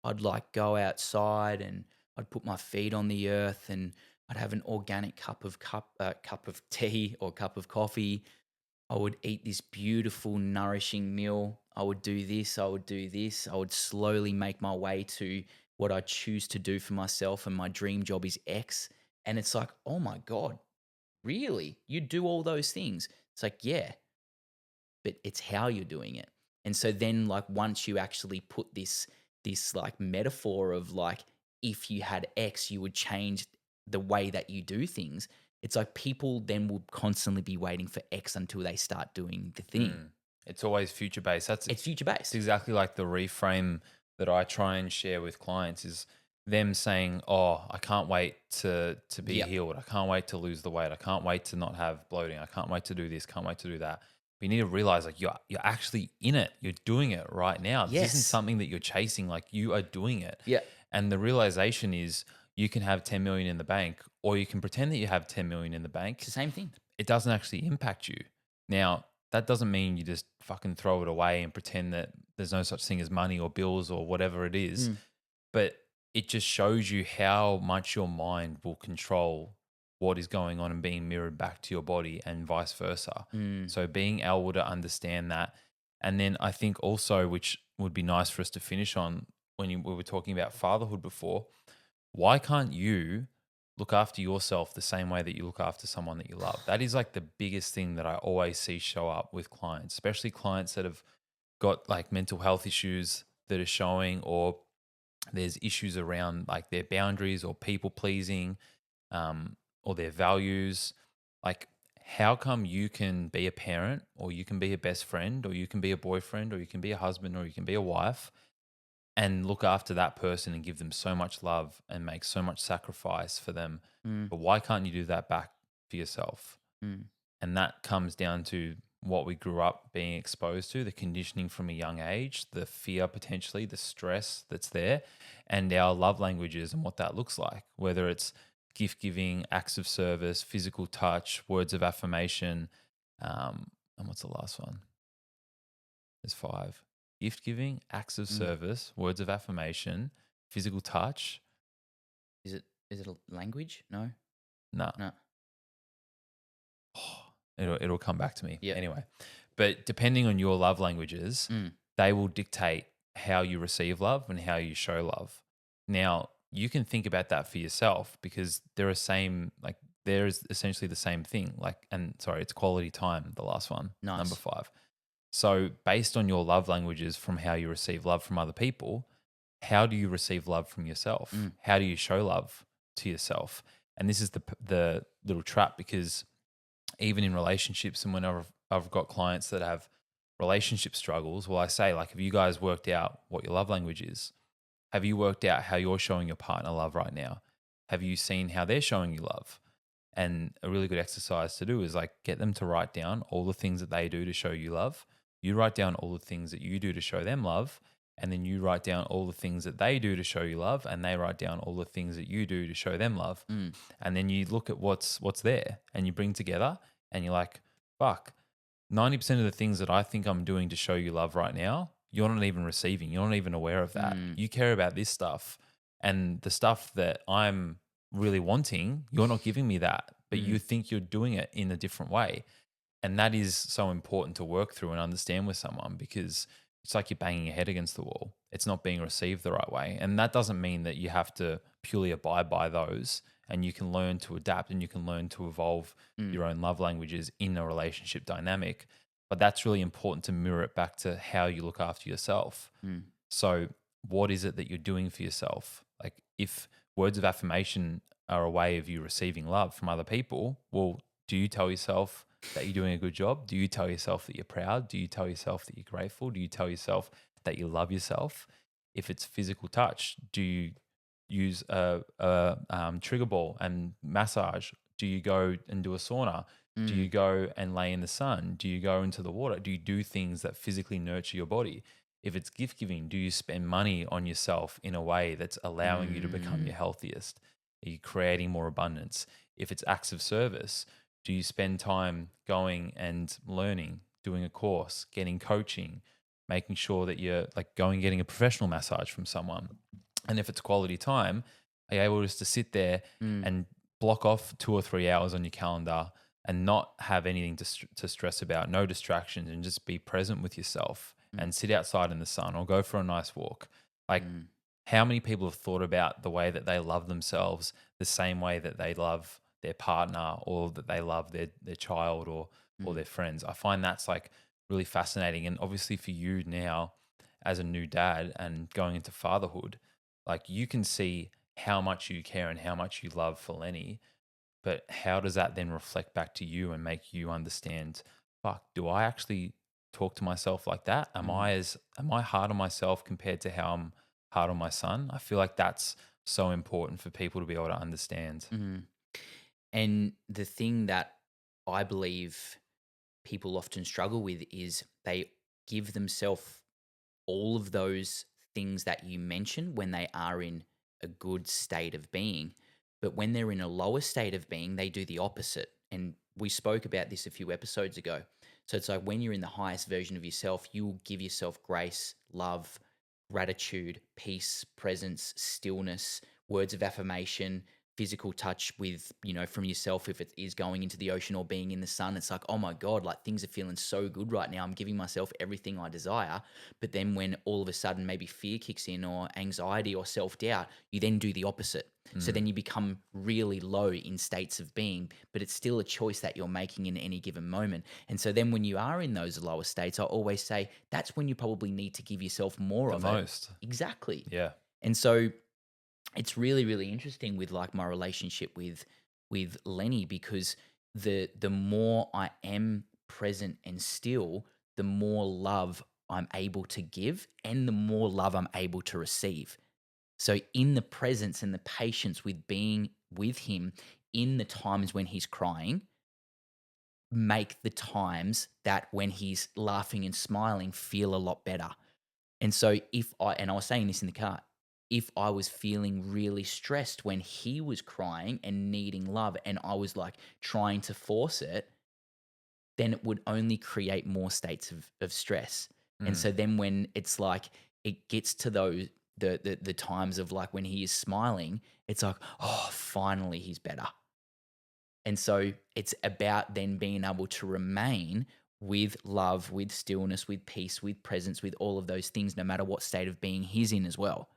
I'd like go outside and I'd put my feet on the earth and I'd have an organic cup of tea or cup of coffee. I would eat this beautiful, nourishing meal. I would do this. I would do this. I would slowly make my way to what I choose to do for myself, and my dream job is X. And it's like, oh my God, really? You do all those things? It's like, yeah, but it's how you're doing it. And so then, like, once you actually put this like metaphor of like, if you had X, you would change the way that you do things. It's like people then will constantly be waiting for X until they start doing the thing. It's always future based. It's future based. It's exactly like the reframe that I try and share with clients is them saying, oh, I can't wait to be healed. I can't wait to lose the weight. I can't wait to not have bloating. I can't wait to do this. Can't wait to do that. But you need to realize like you're actually in it. You're doing it right now. This isn't Yes. something that you're chasing. Like you are doing it. Yeah. And the realization is you can have 10 million in the bank, or you can pretend that you have 10 million in the bank. It's the same thing. It doesn't actually impact you. Now, that doesn't mean you just fucking throw it away and pretend that there's no such thing as money or bills or whatever it is. But it just shows you how much your mind will control what is going on and being mirrored back to your body and vice versa. So being able to understand that. And then I think also, which would be nice for us to finish on when we were talking about fatherhood before, why can't you look after yourself the same way that you look after someone that you love? That is like the biggest thing that I always see show up with clients, especially clients that have got like mental health issues that are showing, or there's issues around like their boundaries or people pleasing, or their values. Like, how come you can be a parent, or you can be a best friend, or you can be a boyfriend, or you can be a husband, or you can be a wife, and look after that person and give them so much love and make so much sacrifice for them? But why can't you do that back for yourself? And that comes down to what we grew up being exposed to, the conditioning from a young age, the fear potentially, the stress that's there, and our love languages and what that looks like, whether it's gift giving, acts of service, physical touch, words of affirmation. And what's the last one? There's 5. Gift giving, acts of service, words of affirmation, physical touch. Is it a language? No. No. It'll come back to me. Yeah. Anyway, but depending on your love languages, they will dictate how you receive love and how you show love. Now, you can think about that for yourself, because there is essentially the same thing. It's quality time, the last one, Nice. number 5. So based on your love languages from how you receive love from other people, how do you receive love from yourself? How do you show love to yourself? And this is the little trap, because even in relationships, and whenever I've got clients that have relationship struggles, well, I say, like, have you guys worked out what your love language is? Have you worked out how you're showing your partner love right now? Have you seen how they're showing you love? And a really good exercise to do is like get them to write down all the things that they do to show you love. You write down all the things that you do to show them love. And then you write down all the things that they do to show you love, and they write down all the things that you do to show them love. And then you look at what's there, and you bring together, and you're like, fuck, 90% of the things that I think I'm doing to show you love right now, you're not even receiving. You're not even aware of that. You care about this stuff, and the stuff that I'm really wanting, you're not giving me that, but you think you're doing it in a different way. And that is so important to work through and understand with someone, because it's like you're banging your head against the wall. It's not being received the right way. And that doesn't mean that you have to purely abide by those, and you can learn to adapt, and you can learn to evolve your own love languages in a relationship dynamic. But that's really important to mirror it back to how you look after yourself. So what is it that you're doing for yourself? Like, if words of affirmation are a way of you receiving love from other people, well, do you tell yourself that you're doing a good job? Do you tell yourself that you're proud? Do you tell yourself that you're grateful? Do you tell yourself that you love yourself? If it's physical touch, do you use a trigger ball and massage? Do you go and do a sauna? Do you go and lay in the sun? Do you go into the water? Do you do things that physically nurture your body? If it's gift giving, do you spend money on yourself in a way that's allowing you to become your healthiest? Are you creating more abundance? If it's acts of service, do you spend time going and learning, doing a course, getting coaching, making sure that you're like going getting a professional massage from someone? And if it's quality time, are you able just to sit there and block off 2 or 3 hours on your calendar and not have anything to stress about, no distractions, and just be present with yourself and sit outside in the sun or go for a nice walk? Like, how many people have thought about the way that they love themselves the same way that they love their partner, or that they love their child or their friends? I find that's like really fascinating. And obviously for you now as a new dad and going into fatherhood, like, you can see how much you care and how much you love for Lenny, but how does that then reflect back to you and make you understand, fuck, do I actually talk to myself like that? Am I hard on myself compared to how I'm hard on my son? I feel like that's so important for people to be able to understand. And the thing that I believe people often struggle with is they give themselves all of those things that you mentioned when they are in a good state of being. But when they're in a lower state of being, they do the opposite. And we spoke about this a few episodes ago. So it's like when you're in the highest version of yourself, you will give yourself grace, love, gratitude, peace, presence, stillness, words of affirmation, physical touch with, from yourself. If it is going into the ocean or being in the sun, it's like, oh my God, like things are feeling so good right now. I'm giving myself everything I desire. But then when all of a sudden maybe fear kicks in or anxiety or self-doubt, you then do the opposite. So then you become really low in states of being, but it's still a choice that you're making in any given moment. And so then when you are in those lower states, I always say that's when you probably need to give yourself more The of most. it. Exactly. Yeah. And so it's really, really interesting with like my relationship with Lenny, because the more I am present and still, the more love I'm able to give and the more love I'm able to receive. So in the presence and the patience with being with him in the times when he's crying, make the times that when he's laughing and smiling feel a lot better. And so and I was saying this in the car, if I was feeling really stressed when he was crying and needing love and I was like trying to force it, then it would only create more states of stress. And so then when it's like it gets to those the times of like when he is smiling, it's like, oh, finally he's better. And so it's about then being able to remain with love, with stillness, with peace, with presence, with all of those things, no matter what state of being he's in as well.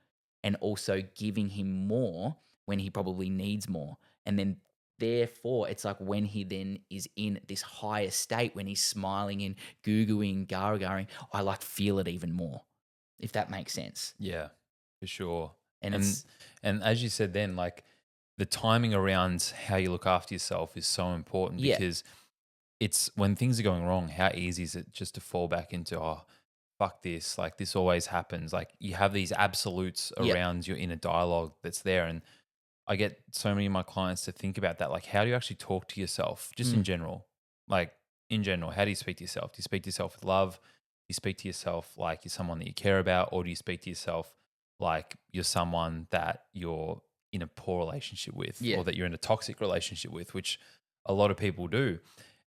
And also giving him more when he probably needs more. And then therefore, it's like when he then is in this higher state, when he's smiling and goo-gooing, gara-garing, I like feel it even more, if that makes sense. Yeah, for sure. And And it's, and as you said then, like the timing around how you look after yourself is so important yeah, because it's when things are going wrong, how easy is it just to fall back into, oh, fuck this, like this always happens. Like you have these absolutes yeah, around your inner dialogue that's there. And I get so many of my clients to think about that. Like, how do you actually talk to yourself just in general? Like, in general, how do you speak to yourself? Do you speak to yourself with love? Do you speak to yourself like you're someone that you care about? Or do you speak to yourself like you're someone that you're in a poor relationship with yeah, or that you're in a toxic relationship with, which a lot of people do.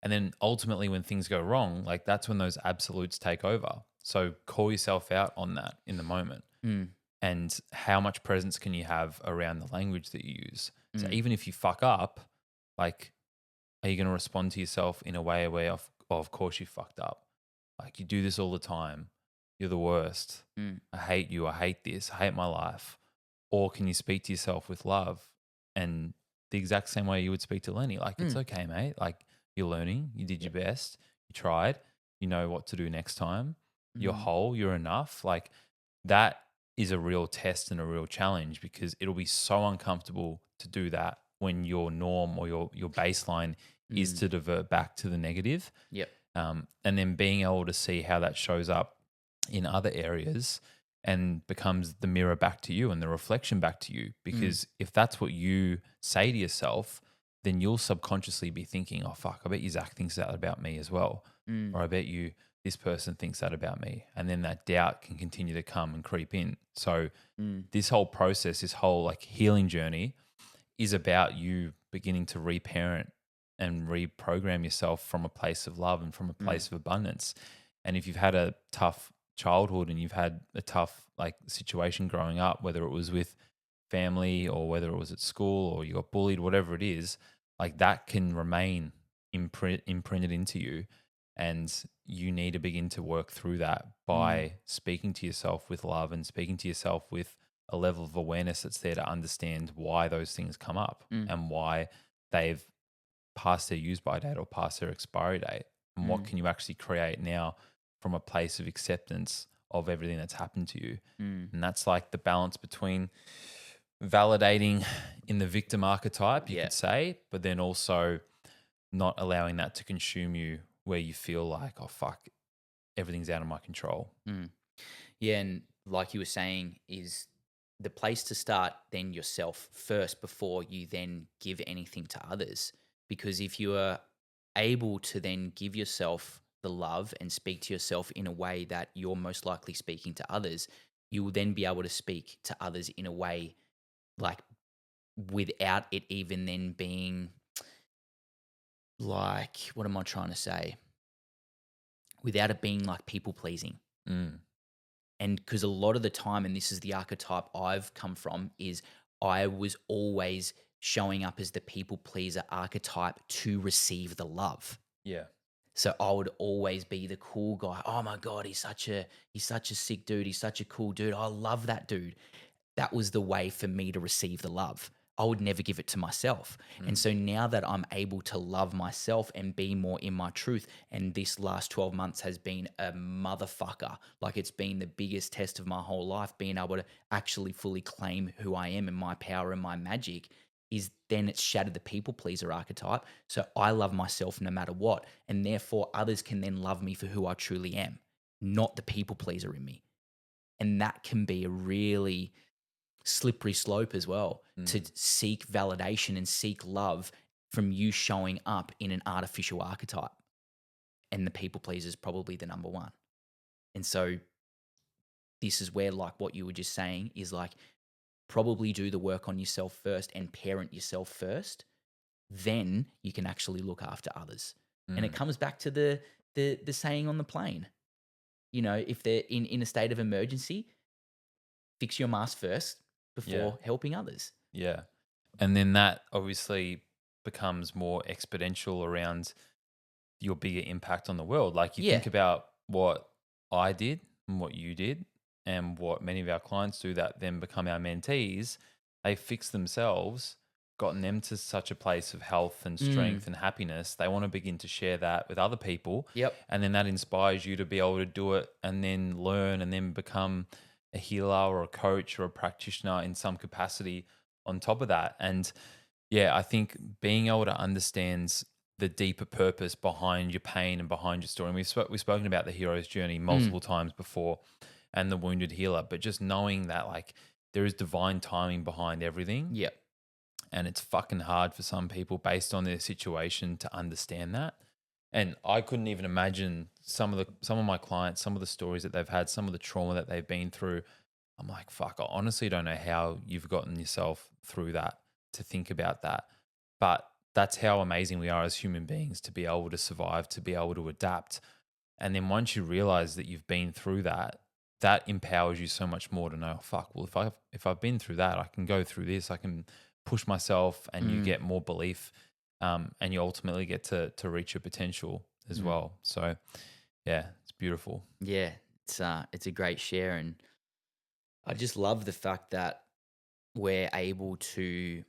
And then ultimately, when things go wrong, like that's when those absolutes take over. So call yourself out on that in the moment. mm, And how much presence can you have around the language that you use? So mm, even if you fuck up, like, are you going to respond to yourself in a way where, of course, you fucked up? Like, you do this all the time. You're the worst. mm, I hate you. I hate this. I hate my life. Or can you speak to yourself with love and the exact same way you would speak to Lenny? Like, it's mm, okay, mate. Like, you're learning. You did your best. You tried. You know what to do next time. You're mm, whole. You're enough. Like, that is a real test and a real challenge because it'll be so uncomfortable to do that when your norm or your baseline is mm, to divert back to the negative. yep, And then being able to see how that shows up in other areas and becomes the mirror back to you and the reflection back to you. mm, Because if that's what you say to yourself, then you'll subconsciously be thinking, oh, fuck, I bet you Zach thinks that about me as well. mm, Or I bet you this person thinks that about me. And then that doubt can continue to come and creep in. So mm, this whole process, this whole like healing journey is about you beginning to reparent and reprogram yourself from a place of love and from a mm, place of abundance. And if you've had a tough childhood and you've had a tough like situation growing up, whether it was with family or whether it was at school or you got bullied, whatever it is, like that can remain imprinted into you. And you need to begin to work through that mm, by speaking to yourself with love and speaking to yourself with a level of awareness that's there to understand why those things come up mm, and why they've passed their use by date or passed their expiry date. And what mm, can you actually create now from a place of acceptance of everything that's happened to you? mm, And that's like the balance between validating in the victim archetype, you yeah, could say, but then also not allowing that to consume you where you feel like, oh, fuck, everything's out of my control. mm. Yeah, and like you were saying, is the place to start then yourself first before you then give anything to others. Because if you are able to then give yourself the love and speak to yourself in a way that you're most likely speaking to others, you will then be able to speak to others in a way like without it even then being like, what am I trying to say? Without it being like people pleasing. Mm. And because a lot of the time, and this is the archetype I've come from, is I was always showing up as the people pleaser archetype to receive the love. Yeah. So I would always be the cool guy. Oh my God, he's such a sick dude. He's such a cool dude. I love that dude. That was the way for me to receive the love. I would never give it to myself. And so now that I'm able to love myself and be more in my truth, and this last 12 months has been a motherfucker, like it's been the biggest test of my whole life, being able to actually fully claim who I am and my power and my magic, is then it's shattered the people pleaser archetype. So I love myself no matter what. And therefore others can then love me for who I truly am, not the people pleaser in me. And that can be a really slippery slope as well, to seek validation and seek love from you showing up in an artificial archetype. And the people pleaser is probably the number one. And so this is where, like what you were just saying, is like probably do the work on yourself first and parent yourself first. Then you can actually look after others. And it comes back to the saying on the plane. You know, if they're in a state of emergency, fix your mask first before helping others. Yeah. And then that obviously becomes more exponential around your bigger impact on the world. Like you think about what I did and what you did and what many of our clients do that then become our mentees. They fix themselves, gotten them to such a place of health and strength and happiness. They want to begin to share that with other people. Yep. And then that inspires you to be able to do it and then learn and then become a healer or a coach or a practitioner in some capacity on top of that. And yeah, I think being able to understand the deeper purpose behind your pain and behind your story. And we've spoken about the hero's journey multiple times before and the wounded healer, but just knowing that like there is divine timing behind everything. Yep. And it's fucking hard for some people based on their situation to understand that. And I couldn't even imagine some of my clients, some of the stories that they've had, some of the trauma that they've been through. I'm like, fuck, I honestly don't know how you've gotten yourself through that, to think about that. But that's how amazing we are as human beings, to be able to survive, to be able to adapt. And then once you realize that you've been through that, that empowers you so much more to know, fuck, well, if I've been through that, I can go through this, I can push myself, and you get more belief. And you ultimately get to reach your potential as well. So, yeah, it's beautiful. Yeah, it's a great share, and I just love the fact that we're able to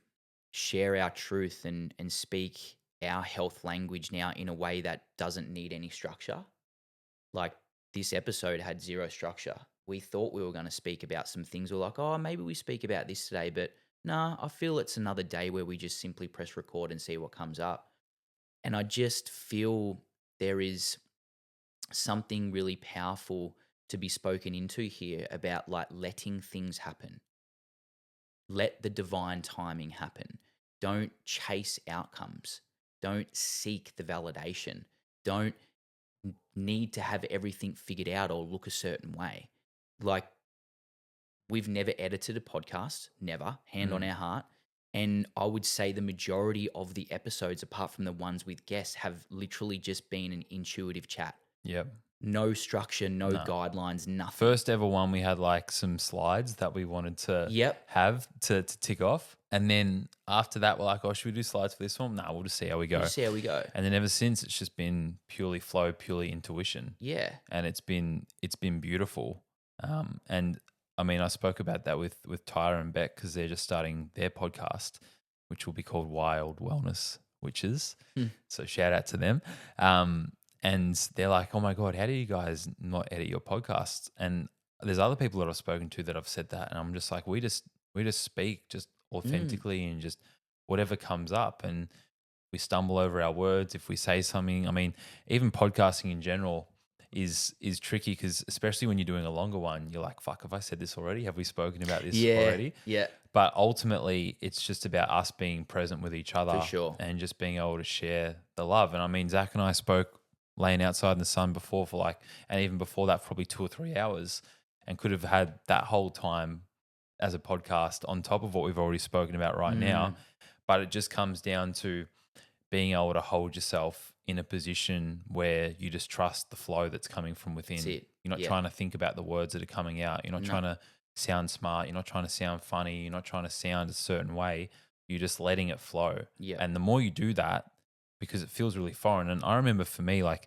share our truth and speak our health language now in a way that doesn't need any structure. Like this episode had zero structure. We thought we were going to speak about some things. We're like, oh, maybe we speak about this today, but nah, I feel it's another day where we just simply press record and see what comes up. And I just feel there is something really powerful to be spoken into here about like letting things happen. Let the divine timing happen. Don't chase outcomes. Don't seek the validation. Don't need to have everything figured out or look a certain way. Like, we've never edited a podcast, never, hand on our heart. And I would say the majority of the episodes, apart from the ones with guests, have literally just been an intuitive chat. Yep. No structure, no guidelines, nothing. First ever one, we had like some slides that we wanted to have to tick off. And then after that, we're like, oh, should we do slides for this one? No, we'll just see how we go. Just see how we go. And then ever since, it's just been purely flow, purely intuition. Yeah. And it's been beautiful. And I mean, I spoke about that with Tyra and Beck because they're just starting their podcast, which will be called Wild Wellness Witches. So shout out to them. And they're like, oh my God, how do you guys not edit your podcasts? And there's other people that I've spoken to that have said that. And I'm just like, we just speak just authentically and just whatever comes up. And we stumble over our words if we say something. I mean, even podcasting in general, is tricky, because especially when you're doing a longer one, you're like, fuck, have I said this already? Have we spoken about this already? Yeah. But ultimately, it's just about us being present with each other For sure. and just being able to share the love. And I mean, Zach and I spoke laying outside in the sun before for like, and even before that, probably 2 or 3 hours, and could have had that whole time as a podcast on top of what we've already spoken about right now. But it just comes down to being able to hold yourself in a position where you just trust the flow that's coming from within. That's it. You're not trying to think about the words that are coming out. You're not trying to sound smart. You're not trying to sound funny. You're not trying to sound a certain way. You're just letting it flow. Yeah. And the more you do that, because it feels really foreign. And I remember for me, like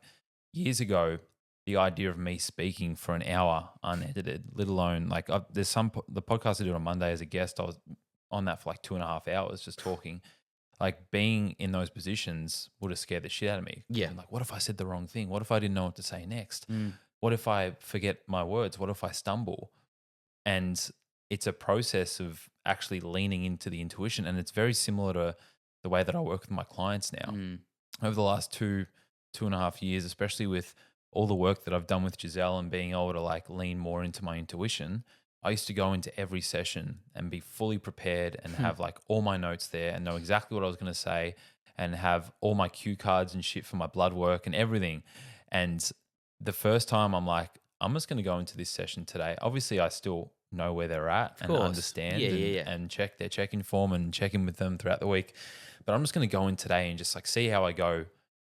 years ago, the idea of me speaking for an hour unedited, let alone like there's the podcast I did on Monday as a guest, I was on that for like 2.5 hours just talking. Like being in those positions would have scared the shit out of me. Yeah. And like, what if I said the wrong thing? What if I didn't know what to say next? What if I forget my words? What if I stumble? And it's a process of actually leaning into the intuition. And it's very similar to the way that I work with my clients now. Over the last 2.5 years, especially with all the work that I've done with Giselle and being able to like lean more into my intuition, I used to go into every session and be fully prepared and have like all my notes there and know exactly what I was going to say and have all my cue cards and shit for my blood work and everything. And the first time I'm like, I'm just going to go into this session today. Obviously, I still know where they're at and understand and check their check-in form and check in with them throughout the week. But I'm just going to go in today and just like see how I go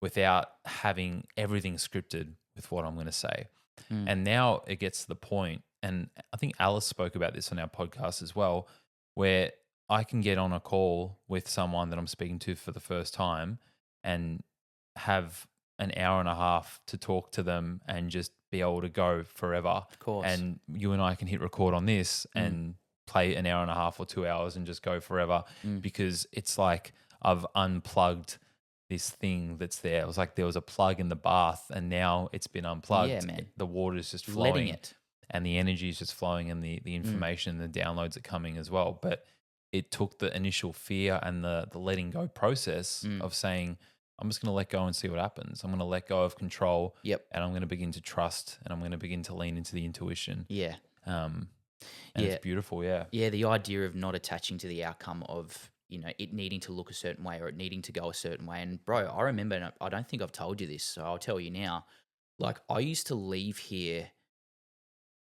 without having everything scripted with what I'm going to say. And now it gets to the point, and I think Alice spoke about this on our podcast as well, where I can get on a call with someone that I'm speaking to for the first time and have an hour and a half to talk to them and just be able to go forever. Of course. And you and I can hit record on this and play an hour and a half or 2 hours and just go forever, because it's like I've unplugged this thing that's there. It was like there was a plug in the bath and now it's been unplugged. Yeah, man. The water is just flowing. Letting it. And the energy is just flowing, and the information, the downloads are coming as well. But it took the initial fear and the letting go process of saying, I'm just going to let go and see what happens. I'm going to let go of control. Yep. And I'm going to begin to trust, and I'm going to begin to lean into the intuition. Yeah. And it's beautiful. Yeah. Yeah. The idea of not attaching to the outcome of, you know, it needing to look a certain way or it needing to go a certain way. And bro, I remember, and I don't think I've told you this, so I'll tell you now. Like, I used to leave here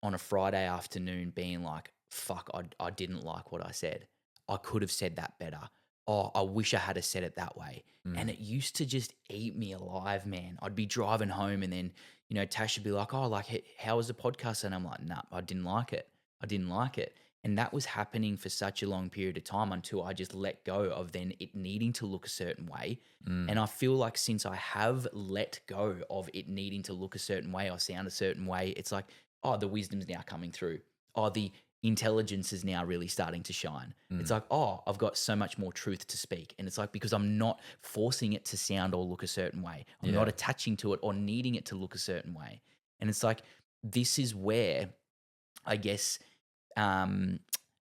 on a Friday afternoon being like, fuck, I didn't like what I said. I could have said that better. Oh, I wish I had have said it that way. And it used to just eat me alive, man. I'd be driving home and then, you know, Tash would be like, oh, like, how was the podcast? And I'm like, nah, I didn't like it. I didn't like it. And that was happening for such a long period of time until I just let go of then it needing to look a certain way. And I feel like since I have let go of it needing to look a certain way or sound a certain way, it's like, oh, the wisdom's now coming through. Oh, the intelligence is now really starting to shine. It's like, oh, I've got so much more truth to speak. And it's like, because I'm not forcing it to sound or look a certain way. I'm not attaching to it or needing it to look a certain way. And it's like, this is where I guess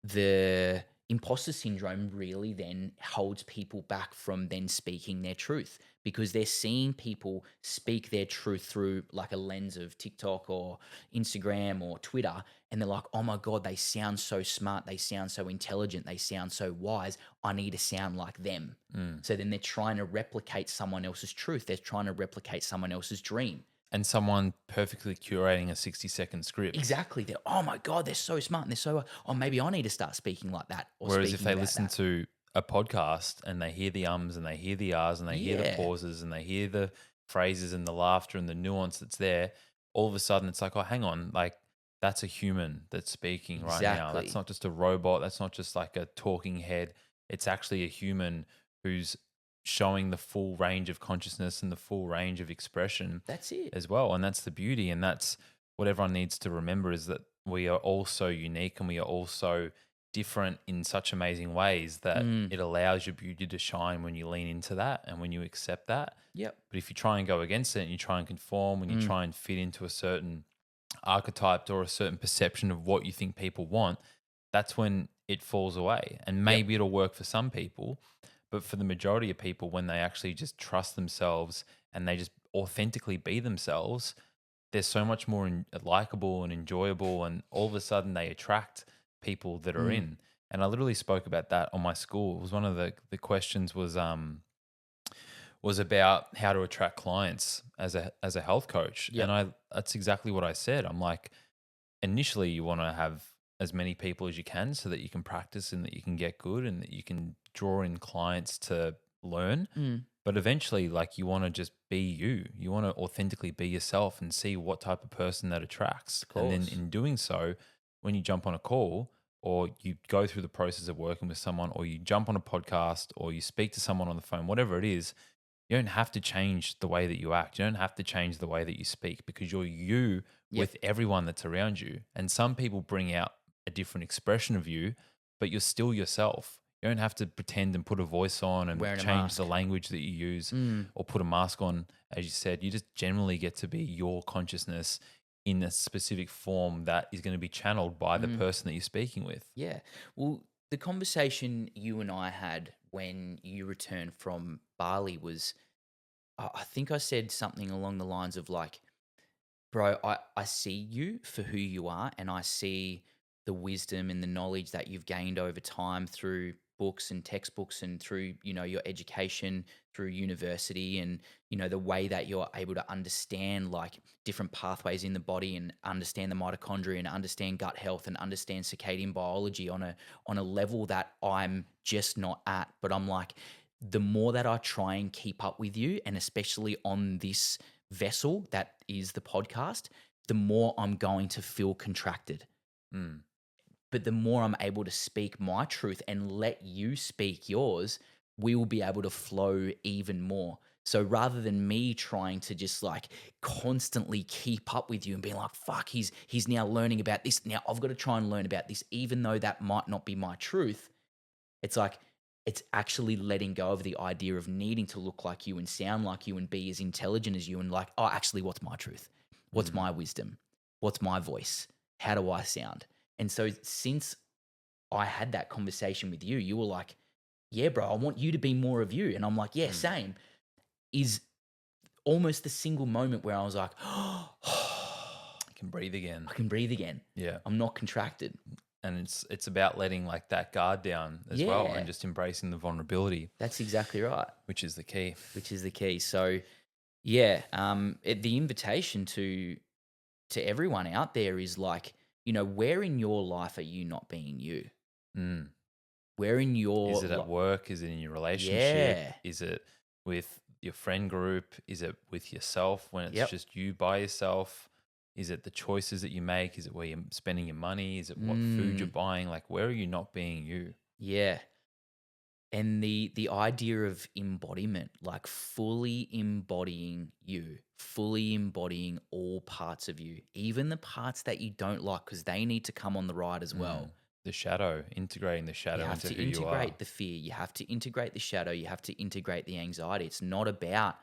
the imposter syndrome really then holds people back from then speaking their truth, because they're seeing people speak their truth through like a lens of TikTok or Instagram or Twitter. And they're like, oh my God, they sound so smart. They sound so intelligent. They sound so wise. I need to sound like them. So then they're trying to replicate someone else's truth. They're trying to replicate someone else's dream. And someone perfectly curating a 60-second script. Exactly. They're, oh my God, they're so smart. And they're so, oh, maybe I need to start speaking like that. Or whereas if they listen to a podcast and they hear the ums and they hear the ahs and they hear the pauses and they hear the phrases and the laughter and the nuance that's there, all of a sudden it's like, oh, hang on, like that's a human that's speaking right now. That's not just a robot. That's not just like a talking head. It's actually a human who's showing the full range of consciousness and the full range of expression. That's it as well. And that's the beauty. And that's what everyone needs to remember, is that we are all so unique and we are all so different in such amazing ways that it allows your beauty to shine when you lean into that and when you accept that. Yep. But if you try and go against it and you try and conform, when you try and fit into a certain archetype or a certain perception of what you think people want, that's when it falls away. And maybe it'll work for some people, but for the majority of people, when they actually just trust themselves and they just authentically be themselves, they're so much more likable and enjoyable, and all of a sudden they attract people that are in. And I literally spoke about that on my school. It was one of the questions was about how to attract clients as a health coach. Yep. And that's exactly what I said. I'm like, initially you want to have as many people as you can so that you can practice and that you can get good and that you can draw in clients to learn. But eventually, like, you want to just be you. You want to authentically be yourself and see what type of person that attracts. And then in doing so, when you jump on a call or you go through the process of working with someone or you jump on a podcast or you speak to someone on the phone, whatever it is, you don't have to change the way that you act. You don't have to change the way that you speak because you're you with everyone that's around you. And some people bring out a different expression of you, but you're still yourself. You don't have to pretend and put a voice on and change the language that you use or put a mask on. As you said, you just generally get to be your consciousness in a specific form that is going to be channeled by the person that you're speaking with. Yeah. Well, the conversation you and I had when you returned from Bali was, I think I said something along the lines of like, bro, I see you for who you are, and I see the wisdom and the knowledge that you've gained over time through books and textbooks and through, your education, through university, and, the way that you're able to understand like different pathways in the body and understand the mitochondria and understand gut health and understand circadian biology on a level that I'm just not at. But I'm like, the more that I try and keep up with you, and especially on this vessel that is the podcast, the more I'm going to feel contracted. But the more I'm able to speak my truth and let you speak yours, we will be able to flow even more. So rather than me trying to just like constantly keep up with you and being like, fuck, he's now learning about this. Now I've got to try and learn about this, even though that might not be my truth. It's like, it's actually letting go of the idea of needing to look like you and sound like you and be as intelligent as you and like, oh, actually, what's my truth? What's my wisdom? What's my voice? How do I sound? And so since I had that conversation with you, you were like, yeah, bro, I want you to be more of you. And I'm like, yeah, same. Is almost the single moment where I was like, I can breathe again. I can breathe again. Yeah. I'm not contracted. And it's about letting like that guard down as well and just embracing the vulnerability. That's exactly right. Which is the key. So, yeah, the invitation to everyone out there is like, where in your life are you not being you? Where in your... Is it at work? Is it in your relationship? Yeah. Is it with your friend group? Is it with yourself when it's just you by yourself? Is it the choices that you make? Is it where you're spending your money? Is it what food you're buying? Like, where are you not being you? Yeah. And the idea of embodiment, like fully embodying you, fully embodying all parts of you, even the parts that you don't like, because they need to come on the ride as well. The shadow, integrating the shadow into who you are. You have to integrate the fear. You have to integrate the shadow. You have to integrate the anxiety. It's not about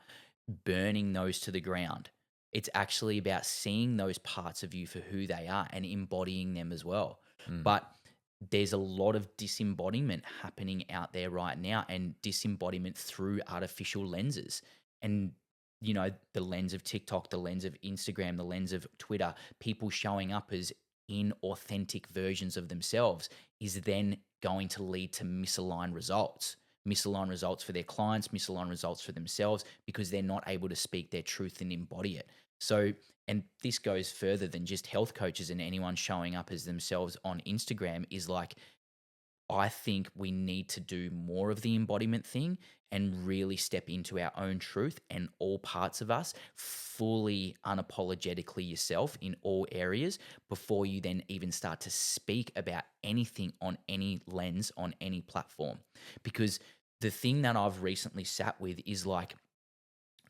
burning those to the ground. It's actually about seeing those parts of you for who they are and embodying them as well. But there's a lot of disembodiment happening out there right now, and disembodiment through artificial lenses. And, the lens of TikTok, the lens of Instagram, the lens of Twitter, people showing up as inauthentic versions of themselves is then going to lead to misaligned results for their clients, misaligned results for themselves, because they're not able to speak their truth and embody it. So, and this goes further than just health coaches and anyone showing up as themselves on Instagram, is like, I think we need to do more of the embodiment thing and really step into our own truth and all parts of us, fully unapologetically yourself in all areas, before you then even start to speak about anything on any lens, on any platform. Because the thing that I've recently sat with is like,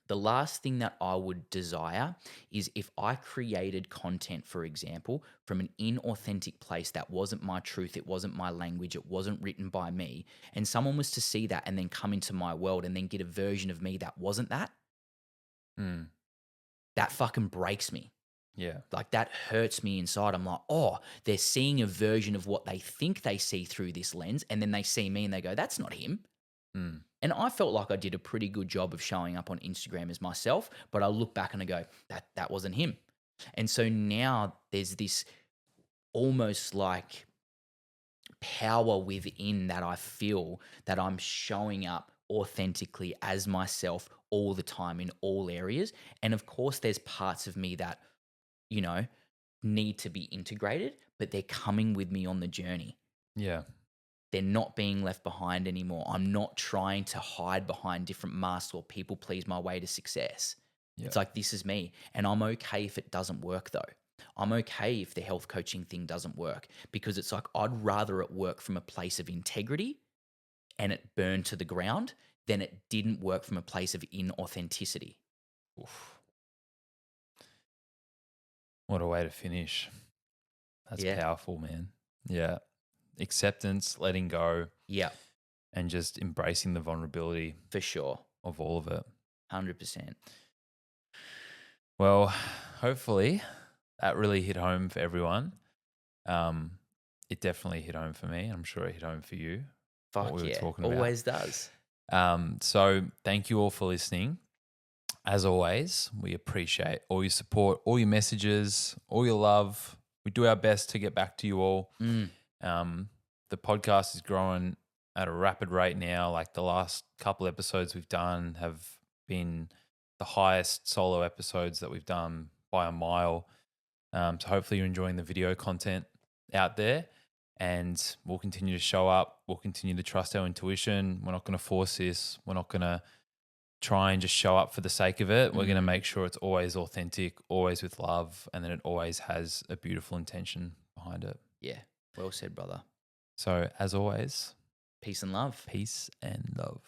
the last thing that I would desire is if I created content, for example, from an inauthentic place that wasn't my truth, it wasn't my language, it wasn't written by me, and someone was to see that and then come into my world and then get a version of me that wasn't that, that fucking breaks me. Yeah. Like, that hurts me inside. I'm like, oh, they're seeing a version of what they think they see through this lens, and then they see me and they go, that's not him. And I felt like I did a pretty good job of showing up on Instagram as myself, but I look back and I go, that wasn't him. And so now there's this almost like power within that I feel that I'm showing up authentically as myself all the time in all areas. And of course, there's parts of me that, you know, need to be integrated, but they're coming with me on the journey. Yeah. They're not being left behind anymore. I'm not trying to hide behind different masks or people please my way to success. Yeah. It's like, this is me. And I'm okay if it doesn't work though. I'm okay if the health coaching thing doesn't work, because it's like, I'd rather it work from a place of integrity and it burned to the ground than it didn't work from a place of inauthenticity. Oof. What a way to finish. That's Yeah. powerful, man. Yeah. Acceptance, letting go. Yeah. And just embracing the vulnerability. For sure. Of all of it. 100%. Well, hopefully that really hit home for everyone. It definitely hit home for me. I'm sure it hit home for you. Fuck what we were yeah. talking about. Always does. So thank you all for listening. As always, we appreciate all your support, all your messages, all your love. We do our best to get back to you all. The podcast is growing at a rapid rate now. Like the last couple episodes we've done have been the highest solo episodes that we've done by a mile. So hopefully you're enjoying the video content out there, and we'll continue to show up. We'll continue to trust our intuition. We're not going to force this. We're not going to try and just show up for the sake of it. We're going to make sure it's always authentic, always with love, and then it always has a beautiful intention behind it. Yeah. Well said, brother. So as always, peace and love. Peace and love.